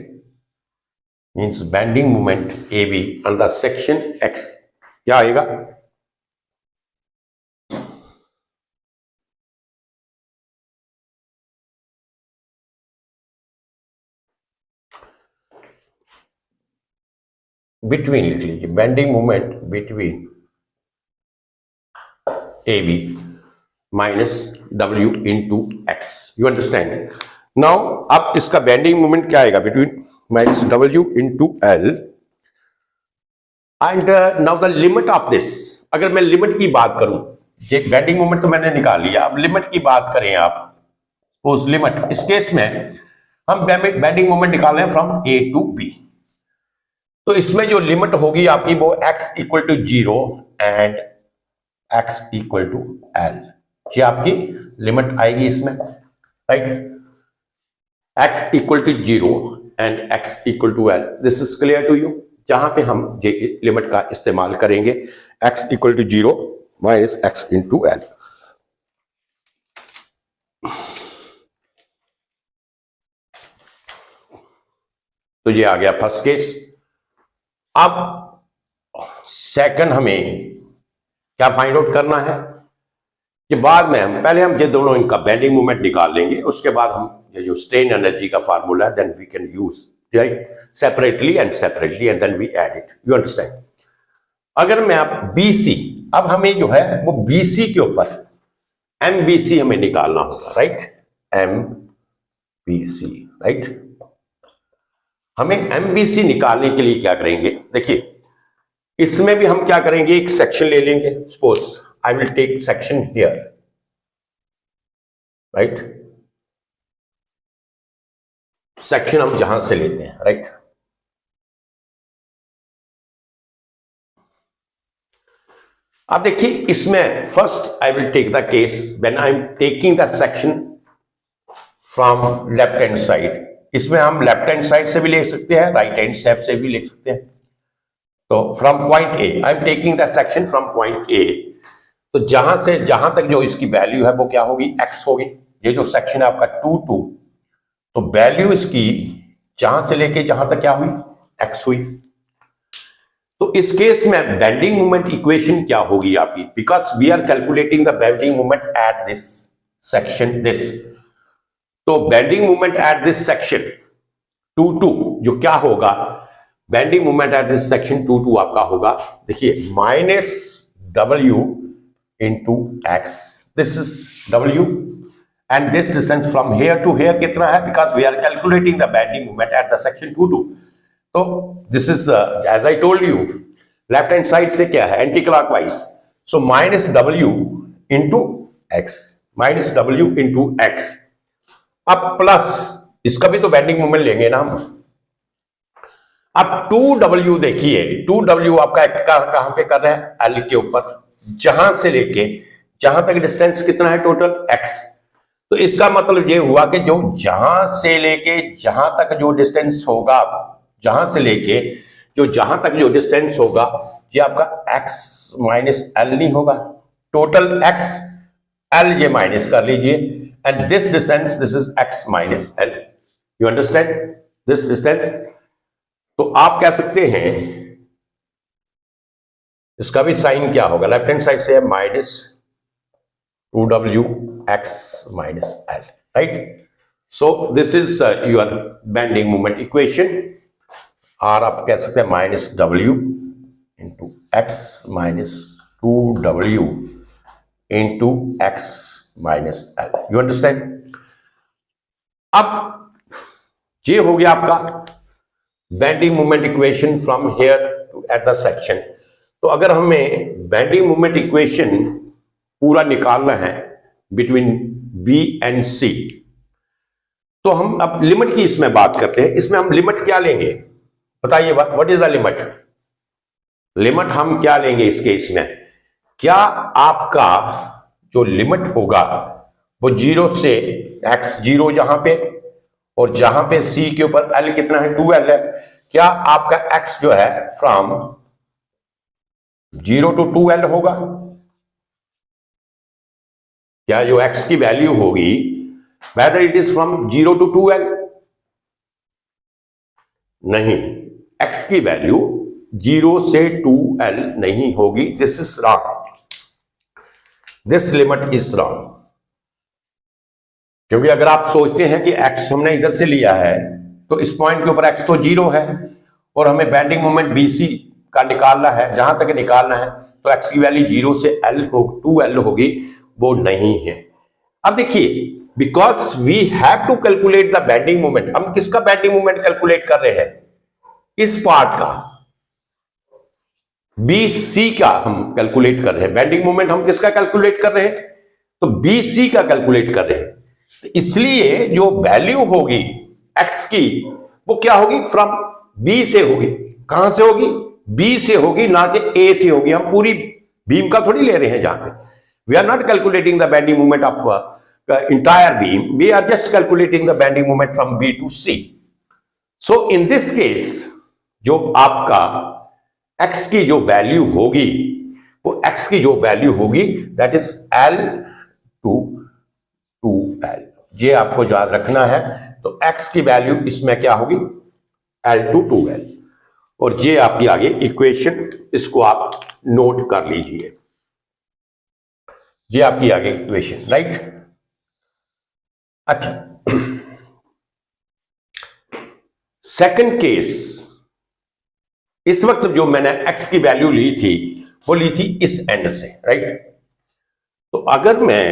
Means bending moment A B on the section x क्या आएगा, बिटवीन लिख लीजिए, bending moment between A B minus W into X. You understand? Now अब इसका बेंडिंग मोमेंट क्या आएगा? Between minus W into L and now the limit of this. अगर मैं लिमिट की बात करूं, ये बेंडिंग मोमेंट तो मैंने निकाल लिया, अब लिमिट की बात करें आप, सपोज लिमिट, इस केस में हम बेंडिंग मोमेंट निकाल रहे हैं फ्रॉम ए टू बी, तो इसमें जो लिमिट होगी आपकी वो x इक्वल टू 0 एंड x इक्वल टू एल, ये आपकी लिमिट आएगी इसमें, राइट? x इक्वल टू 0 एंड x equal to L, this is clear to you? जहां पे हम ये लिमिट का इस्तेमाल करेंगे, x equal to 0 minus x into L. तो ये आ गया फर्स्ट केस। अब सेकंड हमें क्या फाइंड आउट करना है? कि बाद में पहले हम ये दोनों इनका बेंडिंग मोमेंट निकाल लेंगे, उसके बाद हम ये जो स्ट्रेन एनर्जी का फार्मूला है then we can use right separately and then we add it. You understand? अगर मैं आप BC, अब हमें जो है वो BC के ऊपर MBC हमें निकालना होगा, राइट? MBC, right? हमें MBC निकालने के लिए क्या करेंगे? देखिए, इसमें भी हम क्या करेंगे, एक सेक्शन ले लेंगे। Suppose I will take section here, right? Section हम जहां से लेते हैं, राइट? अब देखिए, इसमें first I will take the case when I am taking the section from left hand side. इसमें हम लेफ्ट हैंड साइड से भी ले सकते हैं, राइट हैंड साइड से भी ले सकते हैं। तो from point A, I am taking the section from point A, तो जहां से जहां तक जो इसकी वैल्यू है वो क्या होगी? x होगी। ये जो सेक्शन है आपका 2 2, तो वैल्यू इसकी जहां से लेके जहां तक क्या हुई? x हुई। तो इस केस में बेंडिंग मोमेंट इक्वेशन क्या होगी आपकी? Because we are calculating the bending moment at this section, this, तो bending moment at this section 2 2 जो क्या होगा? Bending moment at this section 2 2 आपका होगा, देखिए, minus W into x, this is W and this distance from here to here कितना है? Because we are calculating the bending moment at the section 2 2, तो this is as I told you, left hand side से क्या है? Anti clockwise, so minus W into x, minus W into x. अब plus इसका भी तो bending moment लेंगे ना हम। अब 2W देखिए, 2W आपका कहां पे कर रहे हैं? L के ऊपर, जहां से लेके जहां तक डिस्टेंस कितना है टोटल? x। तो इसका मतलब ये हुआ कि जो जहां से लेके जहां तक जो डिस्टेंस होगा, जहां से लेके जो जहां तक जो डिस्टेंस होगा, ये आपका x माइनस एल नहीं होगा, टोटल x l ये माइनस कर लीजिए, and this distance, this is x minus L. You understand this distance? तो आप कह सकते हैं इसका भी साइन क्या होगा? लेफ्ट हैंड साइड से है minus 2W x minus L, right? So this is your bending moment equation, और आप कह सकते हैं minus W into x minus 2W into x minus L. You understand? अब ये हो गया आपका bending moment equation from here to at the section. तो अगर हमें बेंडिंग मोमेंट इक्वेशन पूरा निकालना है बिटवीन B एंड C, तो हम अब लिमिट की इसमें बात करते हैं। इसमें हम लिमिट क्या लेंगे? बताइए, what is the limit? Limit हम क्या लेंगे इस केस में? क्या आपका जो लिमिट होगा वो 0 से x 0 जहां पे, और जहां पे C के ऊपर L कितना है? 2L है। क्या आपका x जो है फ्रॉम 0 to 2L होगा? क्या जो x की वैल्यू होगी, whether it is from 0 to 2L? नहीं, x की वैल्यू 0 से 2L नहीं होगी। This is wrong, this limit is wrong. क्योंकि अगर आप सोचते हैं कि x हमने इधर से लिया है, तो इस पॉइंट के ऊपर x तो 0 है, और हमें बेंडिंग मोमेंट BC का निकालना है, जहां तक निकालना है, तो x की वैल्यू 0 से L हो 2L होगी, वो नहीं है। अब देखिए, because we have to calculate the bending moment, हम किसका बेंडिंग मोमेंट कैलकुलेट कर रहे हैं? इस पार्ट का, BC का हम कैलकुलेट कर रहे हैं। बेंडिंग मोमेंट हम किसका कैलकुलेट कर रहे हैं? तो BC का कैलकुलेट कर रहे हैं। तो इसलिए जो वैल्यू होगी x की, वो क्या होगी? फ्रॉम B से होगी। कहां से होगी? B से होगी, ना कि A से होगी। हम पूरी बीम का थोड़ी ले रहे हैं जहां पे। We are not calculating the bending moment of entire beam, we are just calculating the bending moment from B to C। So in this case जो आपका x की जो वैल्यू होगी, वो x की जो वैल्यू होगी that is L to 2L। ये आपको याद रखना है। तो x की वैल्यू इसमें क्या होगी? L to 2L। और ये आपकी आगे इक्वेशन, इसको आप नोट कर लीजिए। ये आपकी आगे इक्वेशन, राइट? अच्छा, सेकंड केस, इस वक्त जो मैंने x की वैल्यू ली थी, वो ली थी इस एंड से, राइट? तो अगर मैं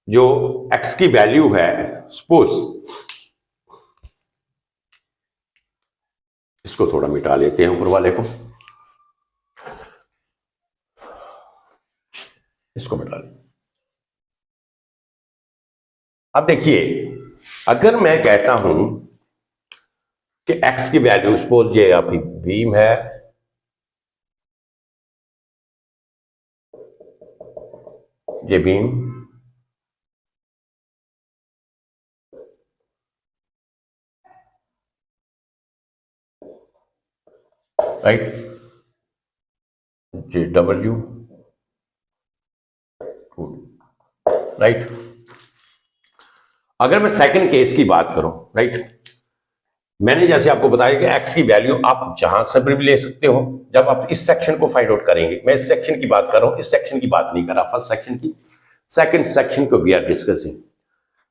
जो x की वैल्यू है, सपोज इसको थोड़ा मिटा लेते हैं ऊपर वाले को, इसको मिटा लें। अब देखिए, अगर मैं कहता हूं कि x की वैल्यू, सपोज ये आपकी बीम है, ये बीम, राइट, ये W, राइट। अगर मैं सेकंड केस की बात करूं, राइट, मैंने जैसे आपको बताया कि x की वैल्यू आप जहां से भी ले सकते हो। जब आप इस सेक्शन को फाइंड आउट करेंगे, मैं इस सेक्शन की बात कर रहा हूं, इस सेक्शन की बात नहीं कर रहा, फर्स्ट सेक्शन की। सेकंड सेक्शन को वी आर डिस्कसिंग।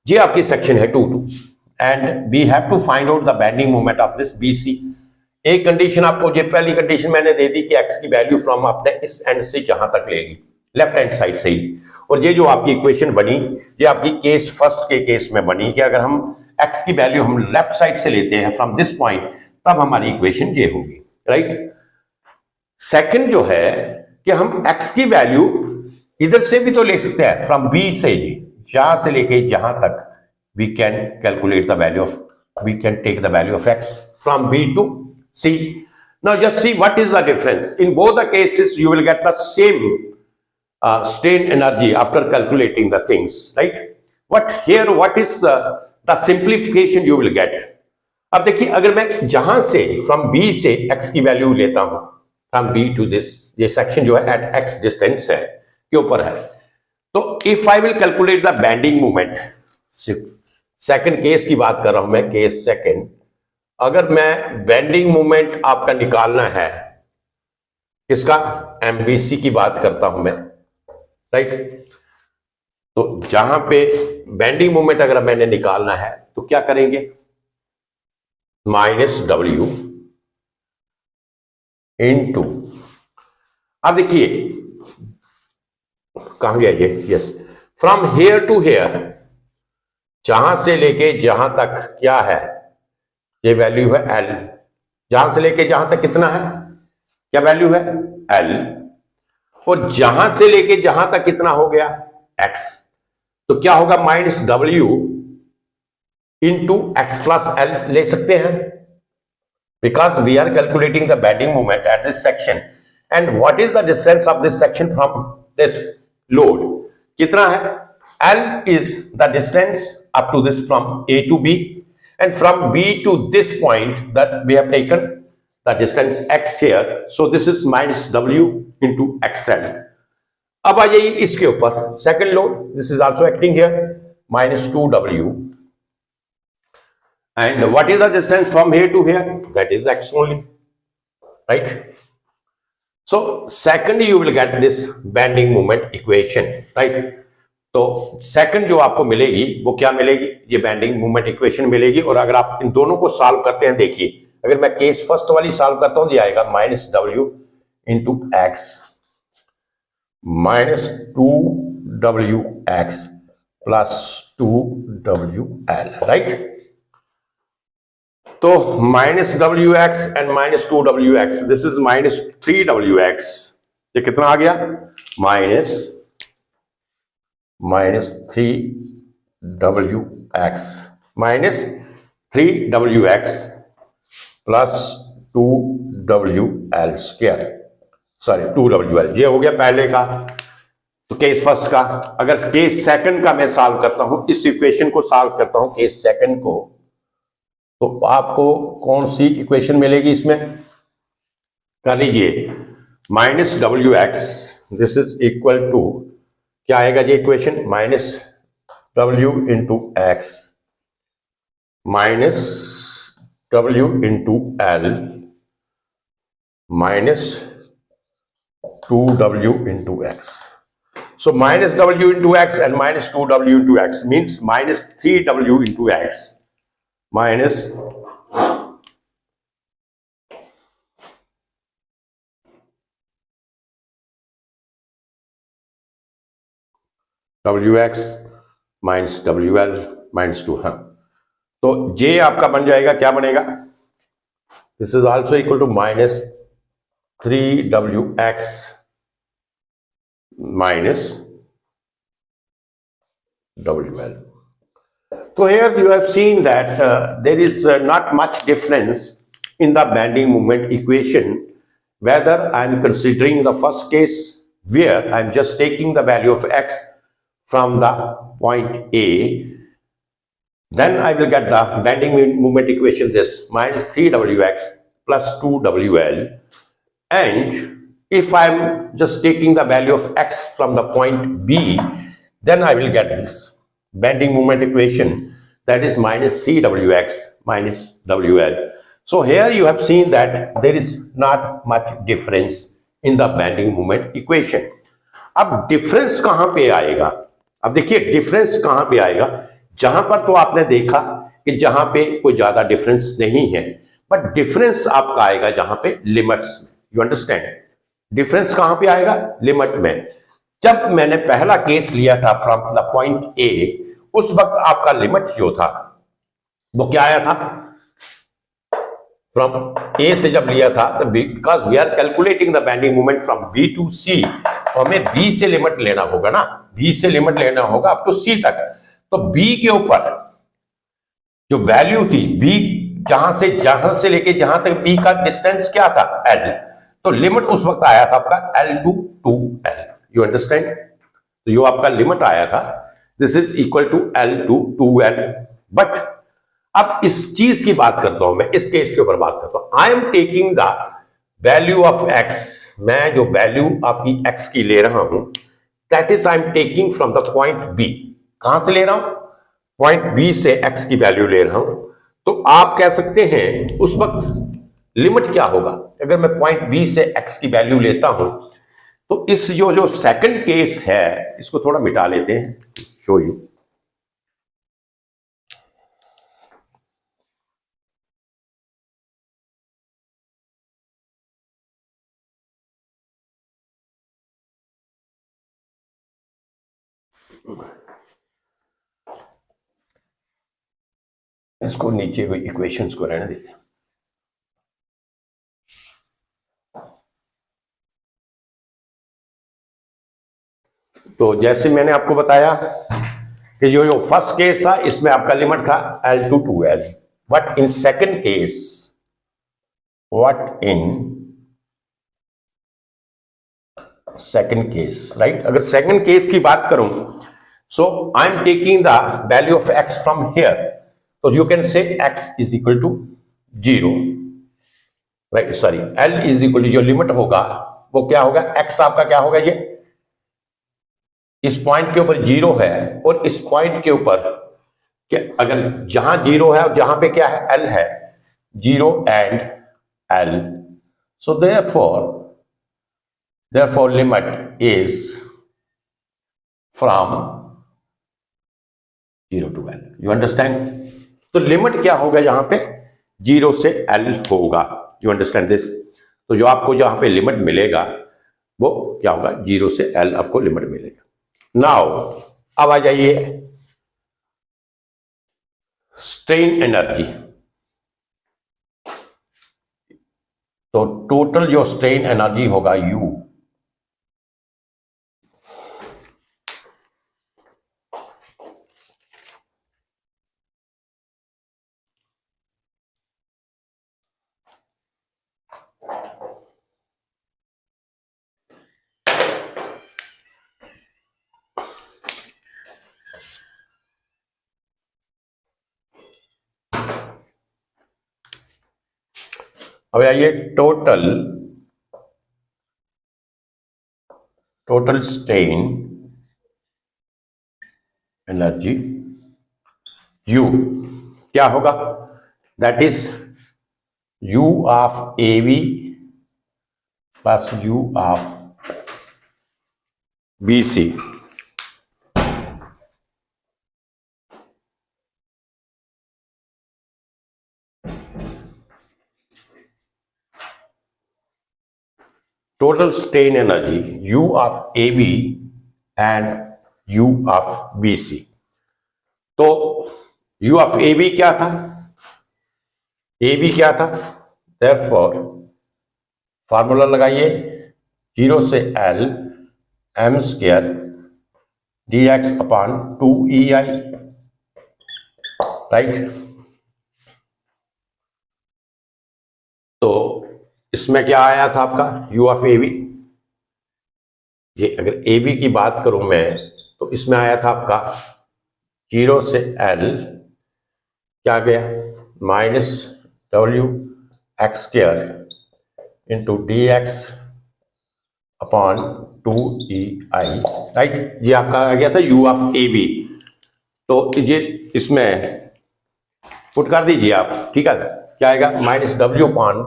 ये आपकी सेक्शन है 2-2 and we have to find out the bending moment of this BC। एक कंडीशन आपको, ये पहली कंडीशन मैंने दे दी कि x की वैल्यू फ्रॉम आपने इस एंड से जहां तक ले ली, लेफ्ट हैंड साइड से ही। और ये जो आपकी इक्वेशन बनी, ये आपकी केस फर्स्ट के केस में बनी कि अगर हम x की वैल्यू हम लेफ्ट साइड से लेते हैं फ्रॉम दिस पॉइंट, तब हमारी इक्वेशन ये होगी, राइट? सेकंड जो है कि हम x की वैल्यू इधर से भी तो ले सकते हैं, फ्रॉम B से, यहां से लेके जहां तक we can calculate the value of, we can take the value of x फ्रॉम B to C। Now just see what is the difference. In both the cases you will get the same strain energy after calculating the things, right? But here what is the simplification you will get? अब देखिए, अगर मैं जहां से from B से x की value लेता हूं, फ्रॉम B to this, ये सेक्शन जो है एट x डिस्टेंस है, के ऊपर है, तो if I will calculate the bending movement, second case की बात कर रहा हूं मैं, केस सेकंड, अगर मैं बेंडिंग मूवमेंट आपका निकालना है, किसका? MBC की बात करता हूं मैं, राइट? तो जहां पे बेंडिंग मूवमेंट अगर मैंने निकालना है, तो क्या करेंगे? -W इनटू, अब देखिए कहां गया ये, yes, from here to here, जहां से लेके जहां तक क्या है, ये वैल्यू है L, जहां से लेके जहां तक कितना है, क्या वैल्यू है? L। और जहां से लेके जहां तक कितना हो गया? X। तो क्या होगा? -W into x plus L ले सकते हैं, because we are calculating the bending moment at this section. And what is the distance of this section from this load? कितना है? L is the distance up to this from A to B, and from B to this point that we have taken the distance x here, so this is -W into XL। अब आ जाइए इसके ऊपर, second load, this is also acting here, -2W, and what is the distance from here to here? That is x only, right? So second you will get this bending moment equation, right? तो second जो आपको मिलेगी वो क्या मिलेगी? ये bending movement equation मिलेगी। और अगर आप इन दोनों को सॉल्व करते हैं, देखिए अगर मैं केस फर्स्ट वाली सॉल्व करता हूं तो आएगा minus W into x minus 2wx plus 2wl, right. तो minus wx and minus 2wx, this is minus 3wx, ये कितना आ गया minus 3wx minus 3wx plus 2wl square, sorry 2wl, ये हो गया पहले का, तो केस फर्स्ट का। अगर केस सेकंड का मैं सॉल्व करता हूं, इस इक्वेशन को सॉल्व करता हूं केस सेकंड को, तो आपको कौन सी इक्वेशन मिलेगी इसमें, कर लीजिए minus wx, this is equal to क्या आएगा ये equation, minus w into x minus w into L minus 2w into X. So minus w into x and minus 2w into x means minus 3w into x minus wx minus wl minus 2. हाँ, तो j आपका बन जाएगा, क्या बनेगा, this is also equal to minus 3wx minus wl. So here you have seen that there is not much difference in the bending moment equation, whether I am considering the first case where I am just taking the value of x from the point A, then I will get the bending moment equation, this minus 3wx plus 2wl, and if I am just taking the value of x from the point B, then I will get this bending moment equation, that is minus 3wx minus wl. So here you have seen that there is not much difference in the bending moment equation. अब difference कहां पे आएगा, अब देखिए difference कहां पे आएगा, जहां पर तो आपने देखा कि जहां पे कोई ज्यादा डिफरेंस नहीं है, बट डिफरेंस आपका आएगा जहां पे लिमिट्स में, यू अंडरस्टैंड, डिफरेंस कहां पे आएगा, लिमिट में। जब मैंने पहला केस लिया था फ्रॉम द पॉइंट ए, उस वक्त आपका लिमिट जो था वो क्या आया था, फ्रॉम ए से जब लिया था, तो because we are calculating the bending moment from B to C, तो हमें बी से लिमिट लेना होगा ना, बी से लिमिट लेना होगा अप टू सी तक। तो बी के ऊपर जो वैल्यू थी, बी जहां से लेके जहां तक बी का डिस्टेंस क्या था, एल, तो लिमिट उस वक्त आया था आपका L to 2L, you understand, तो यो आपका लिमिट आया था, this is equal to L to 2L। But अब इस चीज की बात करता हूं मैं, इस केस के ऊपर बात करता हूं, आई am taking the value of x, मैं जो वैल्यू आपकी x की ले रहा हूं, that is I am taking from the point B। कहां से ले रहा हूं, पॉइंट B से x की वैल्यू ले रहा हूं, तो आप कह सकते हैं उस वक्त लिमिट क्या होगा, अगर मैं पॉइंट बी से एक्स की वैल्यू लेता हूं, तो इस जो सेकंड केस है, इसको थोड़ा मिटा लेते हैं, शो यू, इसको नीचे हुई इक्वेशंस को रहने देते हैं। तो जैसे मैंने आपको बताया कि जो फर्स्ट केस था, इसमें आपका लिमिट था L to 2L, but in second case, right, अगर सेकंड केस की बात करूं, so I am taking the value of x from here, तो you can say x is equal to 0, right, sorry, L is equal to, जो limit होगा वो क्या होगा, x आपका क्या होगा, ये इस पॉइंट के ऊपर 0 है, और इस पॉइंट के ऊपर अगर जहां 0 है और जहां पे क्या है, L है, 0 and L, so therefore limit is from 0 to L, you understand। तो लिमिट क्या होगा यहां पे, 0 से L होगा। You understand this? तो जो आपको जहां पे लिमिट मिलेगा वो क्या होगा, 0 से L आपको लिमिट मिलेगा। नाउ अब आ जाइए स्ट्रेन एनर्जी। तो टोटल जो स्ट्रेन एनर्जी होगा U, अब आइए टोटल स्ट्रेन एनर्जी U क्या होगा, that is U of AV plus U of BC। Total strain energy U of AB and U of BC। तो U ऑफ AB क्या था, AB क्या था, देयरफॉर फार्मूला लगाइए 0 से L m square dx upon 2EI, right. तो इसमें क्या आया था आपका U ऑफ AB, ये अगर AB की बात करूं मैं तो इसमें आया था आपका 0 से L क्या गया, minus WX square into DX upon 2EI, right. ये आपका आ गया था U ऑफ AB। तो ये इसमें पुट कर दीजिए आप, ठीक है। क्या आएगा, minus W upon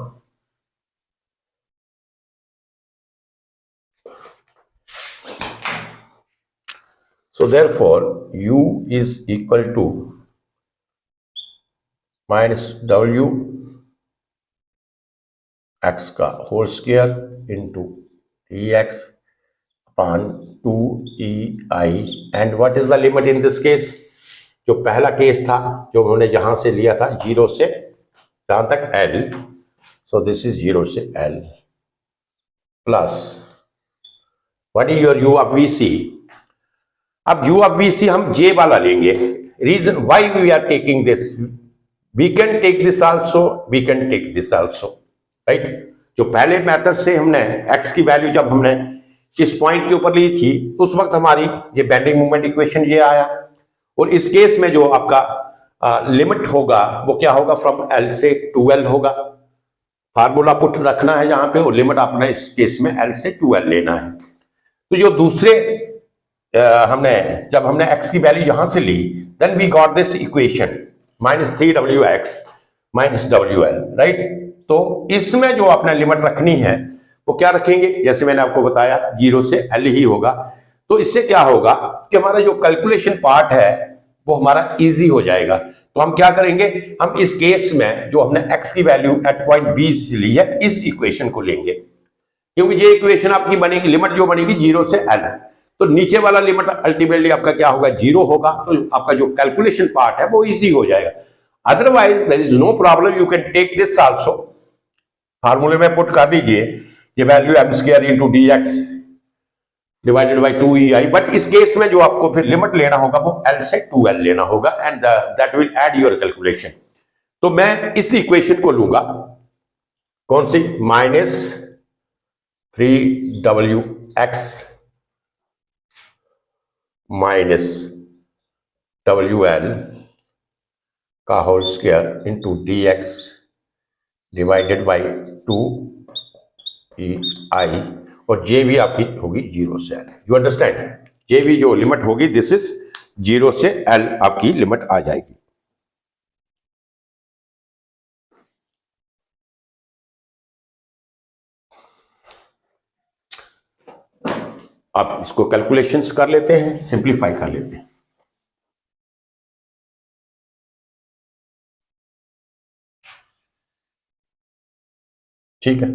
so therefore U is equal to minus W x का whole square into DX upon 2EI and what is the limit in this case. जो पहला केस था जो हमने जहां से लिया था 0 से जहां तक L, सो दिस इज 0 से L plus what is your U of VC। अब U ऑफ VC हम J वाला लेंगे। Reason why we are taking this, we can take this also, we can take this also, right. जो पहले method से हमने x की value जब हमने इस पॉइंट के ऊपर ली थी उस वक्त हमारी ये बेंडिंग मोमेंट इक्वेशन ये आया, और इस केस में जो आपका लिमिट होगा वो क्या होगा, फ्रॉम L से 2L होगा। फार्मूला पुट रखना है जहां पे, और लिमिट आपने इस केस में L से 2L लेना है। तो जो दूसरे जब हमने x की वैल्यू यहां से ली, then we got this equation minus 3WX minus WL, right. तो इसमें जो आपने लिमिट रखनी है वो क्या रखेंगे, जैसे मैंने आपको बताया 0 से L ही होगा। तो इससे क्या होगा कि हमारा जो कैलकुलेशन पार्ट है वो हमारा इजी हो जाएगा। तो हम क्या करेंगे, हम इस केस में जो हमने x की वैल्यू एट पॉइंट B से ली है इस इक्वेशन को लेंगे, क्योंकि ये इक्वेशन आपकी बनेगी, लिमिट जो बनेगी 0 से L, तो नीचे वाला लिमिट अल्टीमेटली आपका क्या होगा, 0 होगा। तो आपका जो कैलकुलेशन पार्ट है वो इजी हो जाएगा। Otherwise there is no problem, you can take this also. फार्मूले में पुट कर दीजिए ये value m square into DX divided by 2EI, but इस केस में जो आपको फिर लिमिट लेना होगा वो L से 2L लेना होगा, and that will add your calculation. तो मैं इस इक्वेशन को लूंगा, कौन सी, माइनस 3WX माइनस WL का whole square into DX divided by 2EI, और J भी आपकी होगी 0 से L। यू अंडरस्टैंड, J भी जो लिमिट होगी दिस इज 0 से L आपकी लिमिट आ जाएगी। आप इसको कैलकुलेशंस कर लेते हैं, सिंप्लीफाई कर लेते हैं। ठीक है।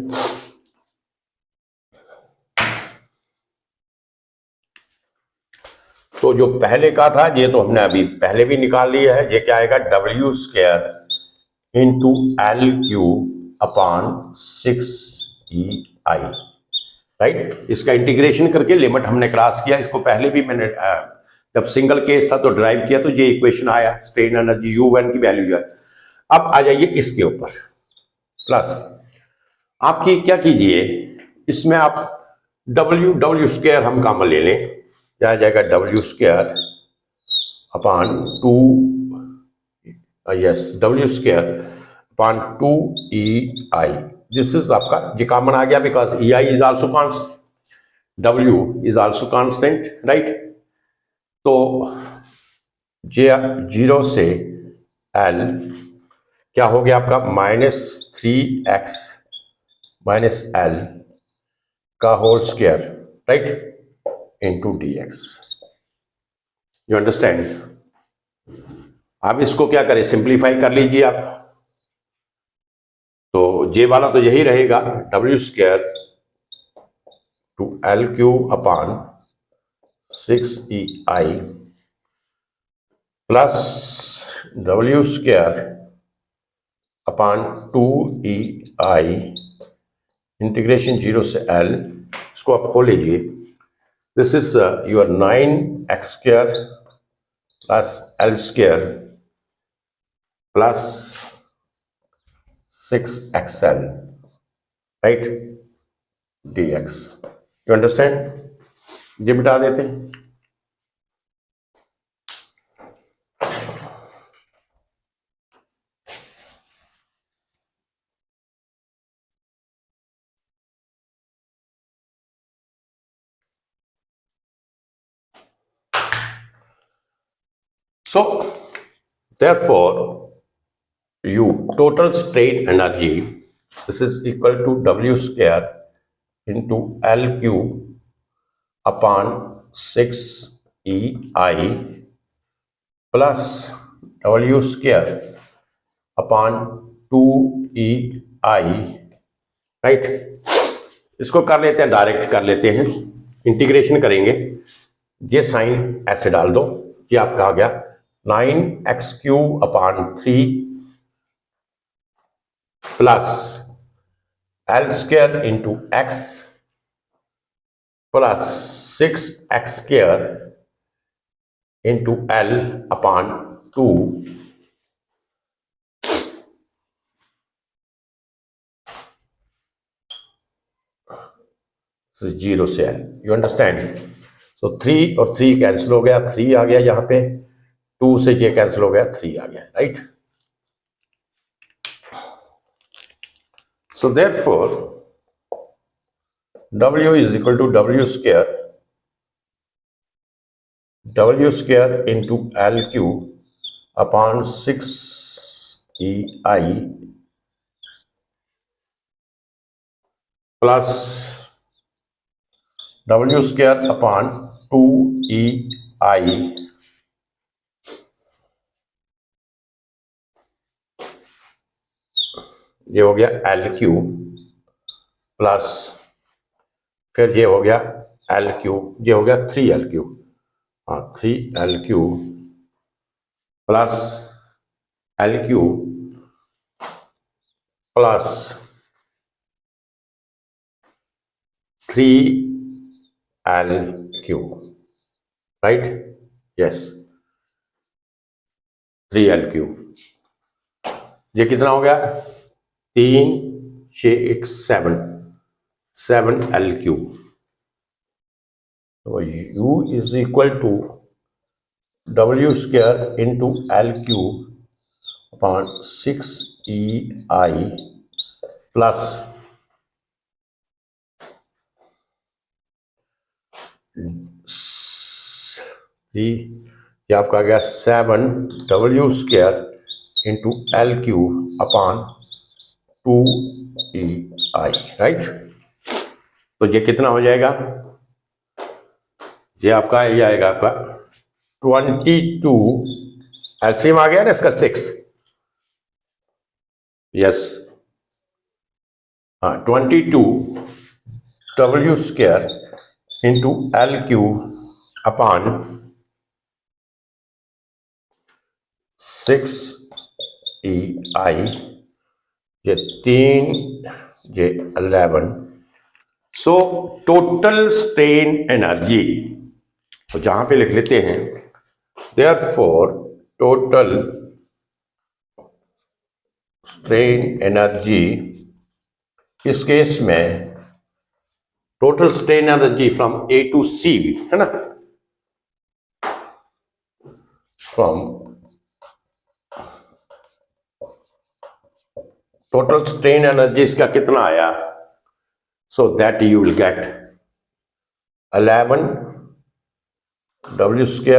तो जो पहले का था ये तो हमने अभी पहले भी निकाल लिया है। ये क्या आएगा, W square into L cube upon 6 EI, right. इसका इंटीग्रेशन करके लिमिट हमने क्रॉस किया। इसको पहले भी मैंने जब सिंगल केस था तो ड्राइव किया, तो ये इक्वेशन आया, स्ट्रेन एनर्जी U1 की वैल्यू है। अब आ जाइए इसके ऊपर, प्लस आपकी क्या कीजिए, इसमें आप डब्ल्यू स्क्वायर हम कॉमन ले लें, क्या आ जाएगा, W square upon 2, yes, W square upon 2EI। This is आपका जी कॉमन आ गया, because EI is also constant, W is also constant, right. तो जे 0 से L क्या हो गया आपका, -3x माइनस L का whole square, right, into dx। You understand. आप इसको क्या करें, सिंप्लीफाई कर लीजिए आप। तो जे वाला तो यही रहेगा, W square to L cube upon 6EI plus W square upon 2EI integration 0 से L। इसको आप खोल लीजिए। This is your 9x square plus L square plus 6XL, right, dx। You understand. ये मिटा देते हैं। So therefore U total strain energy, this is equal to W square into L cube upon 6EI plus W square upon 2EI, right. इसको कर लेते हैं, direct कर लेते हैं, इंटीग्रेशन करेंगे। ये साइन ऐसे डाल दो, ये आपका आ गया 9x³ upon 3 plus L square into x plus 6x square into L upon 2 0 से L। You understand. सो 3 और 3 कैंसिल हो गया, 3 आ गया यहाँ पे, 2 से J कैंसिल हो गया, 3 आ गया, right. So therefore W is equal to W square into L cube upon 6EI plus W square upon 2EI ये हो गया L क्यूब प्लस फिर ये हो गया L क्यूब, ये हो गया 3L क्यूब, हाँ 3L cube plus L cube plus 3L cube, right, yes, 3L cube. ये कितना हो गया, 3 6 1 7L क्यूब। तो U is equal to W square into L cube upon 6EI plus 3, ये आपका आ गया 7W square into L cube upon 2EI, right. तो ये कितना हो जाएगा, ये आपका ये आएगा आपका 22, एलसीएम आ गया ना इसका 6, yes, 22 W² into L³ upon 6EI, ये 3, ये 11। सो टोटल स्ट्रेन एनर्जी, तो जहां पे लिख लेते हैं देयरफॉर टोटल स्ट्रेन एनर्जी, इस केस में total strain energy from A to C, है ना, फ्रॉम टोटल स्ट्रेन एनर्जी इसका कितना आया, so that you will get 11 W²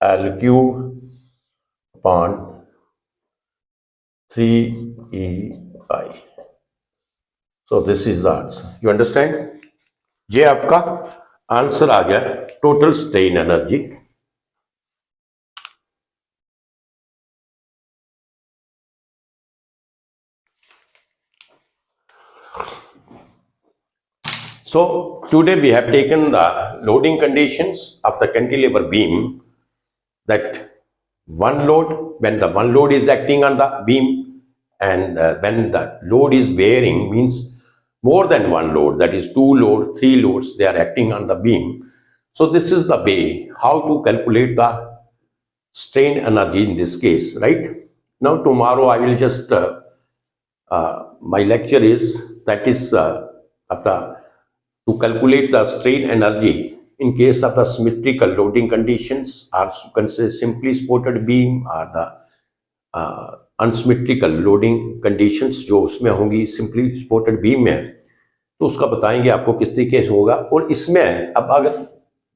L³ upon 3EI। So this is the answer, you understand. ये आपका answer आ गया total strain energy. So today we have taken the loading conditions of the cantilever beam, that one load, when the one load is acting on the beam, and when the load is varying, means more than one load, that is 2 load, 3 loads, they are acting on the beam. So this is the way how to calculate the strain energy in this case, right? Now tomorrow I will just my lecture is, that is of the to calculate the strain energy in case of the symmetrical loading conditions, or you can say simply supported beam, or the unsymmetrical loading conditions जो उसमें होंगी simply supported beam में, तो उसका बताएंगे आपको किस तरीके से होगा। और इसमें अब अगर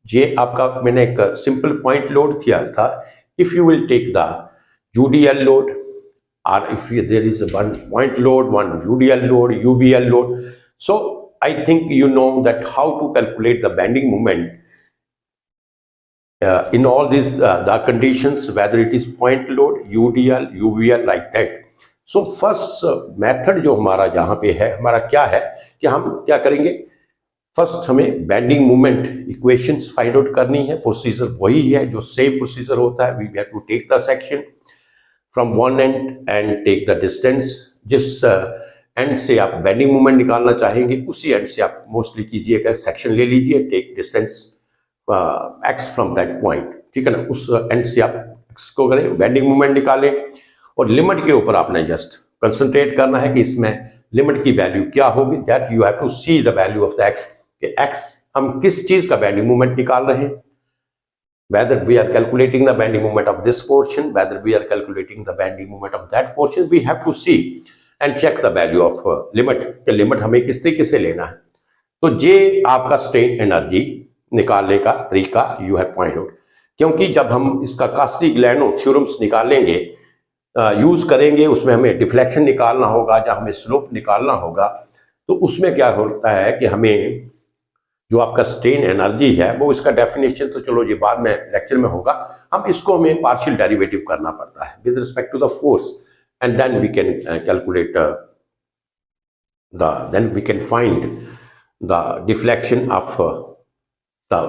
ये आपका मैंने एक सिंपल पॉइंट लोड किया था, if you will take the UDL load, or if there is a one point load, one UDL load, UVL load, so I think you know that how to calculate the bending moment in all these the conditions, whether it is point load, UDL, UVL, like that. So first method जो हमारा जहाँ पे है, हमारा क्या है कि हम क्या करेंगे, फर्स्ट हमें bending moment equations find out करनी है। प्रोसीजर वही है जो सेम प्रोसीजर होता है। We have to take the section from one end and take the distance. जिस एंड से आप बेंडिंग मोमेंट निकालना चाहेंगे उसी एंड से आप मोस्टली कीजिएगा, सेक्शन ले लीजिए, take distance x from that point, ठीक है ना। उस एंड से आप x को करें, बेंडिंग मोमेंट निकालें, और लिमिट के ऊपर आपने जस्ट कंसंट्रेट करना है कि इसमें लिमिट की वैल्यू क्या होगी, that you have to see the value of the x, कि x हम किस चीज का बेंडिंग मोमेंट निकाल रहे हैं, whether we are calculating the bending moment of this portion, whether we are calculating the bending moment of that portion, we have to see and check the value of limit, कि limit हमें किस तरीके से लेना है। तो ये आपका स्ट्रेन एनर्जी निकालने का तरीका यू हैव पॉइंट आउट। क्योंकि जब हम इसका कास्टिग्लियानो थ्योरम्स निकालेंगे, यूज करेंगे, उसमें हमें डिफ्लेक्शन निकालना होगा, जहाँ हमें स्लोप निकालना होगा, तो उसमें क्या होता है कि हमें जो आपका स्ट्रेन एनर्जी है वो इसका डेफिनेशन तो चलो ये बाद में लेक्चर में होगा, हम इसको हमें पार्शियल डेरिवेटिव करना पड़ता है with respect to the force, and then we can calculate then we can find the deflection of the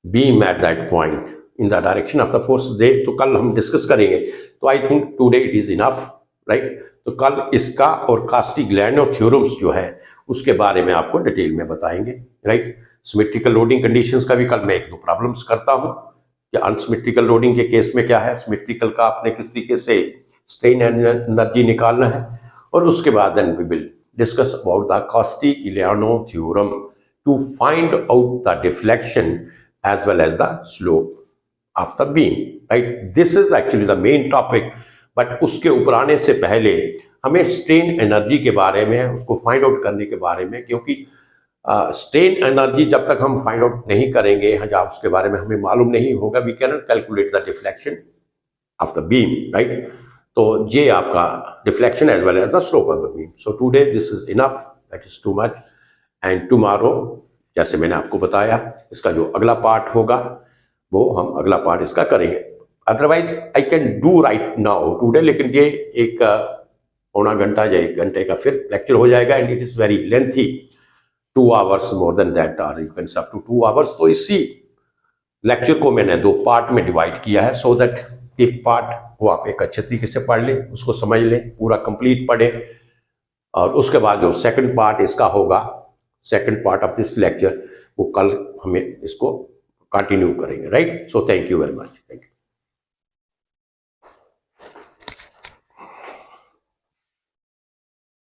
beam at that point in the direction of the force. तो कल हम डिस्कस करेंगे। तो I think today it is enough, right. तो कल इसका और Castigliano theorems जो है उसके बारे में आपको डिटेल में बताएंगे, राइट। सिमेट्रिकल लोडिंग कंडीशंस का भी कल मैं 1-2 प्रॉब्लम्स करता हूं कि अनसिमेट्रिकल लोडिंग के केस में क्या है, सिमेट्रिकल का आपने किस तरीके से स्ट्रेन एनर्जी निकालना है, और उसके बाद then we will discuss about the Castigliano theorem to find out the deflection as well as the slope of the beam, right. This is actually the main topic, but उसके ऊपर आने से पहले हमें स्ट्रेन एनर्जी के बारे में, उसको फाइंड आउट करने के बारे में, क्योंकि स्ट्रेन एनर्जी जब तक हम फाइंड आउट नहीं करेंगे, जब उसके बारे में हमें मालूम नहीं होगा, we can not calculate the deflection of the beam, right. तो ये आपका deflection as well as the slope of the beam. So today this is enough, that is too much, and tomorrow जैसे मैंने आपको बताया इसका जो अगला पार्ट होगा वो हम अगला पार्ट इसका करेंगे। Otherwise I can do right now today, लेकिन ये एक पौना घंटा या 1 घंटे का फिर लेक्चर हो जाएगा, and it is very lengthy, 2 hours, more than that, और you can up to 2 hours. तो इसी लेक्चर को मैंने 2 पार्ट में डिवाइड किया है, सो दैट एक पार्ट को आप एक अच्छे तरीके से पढ़ लें, उसको समझ लें, पूरा कंप्लीट पढ़ें, और उसके बाद जो सेकंड पार्ट इसका होगा, second part of this lecture, वो कल हमें इसको कंटिन्यू करेंगे, right. So thank you very much, thank you.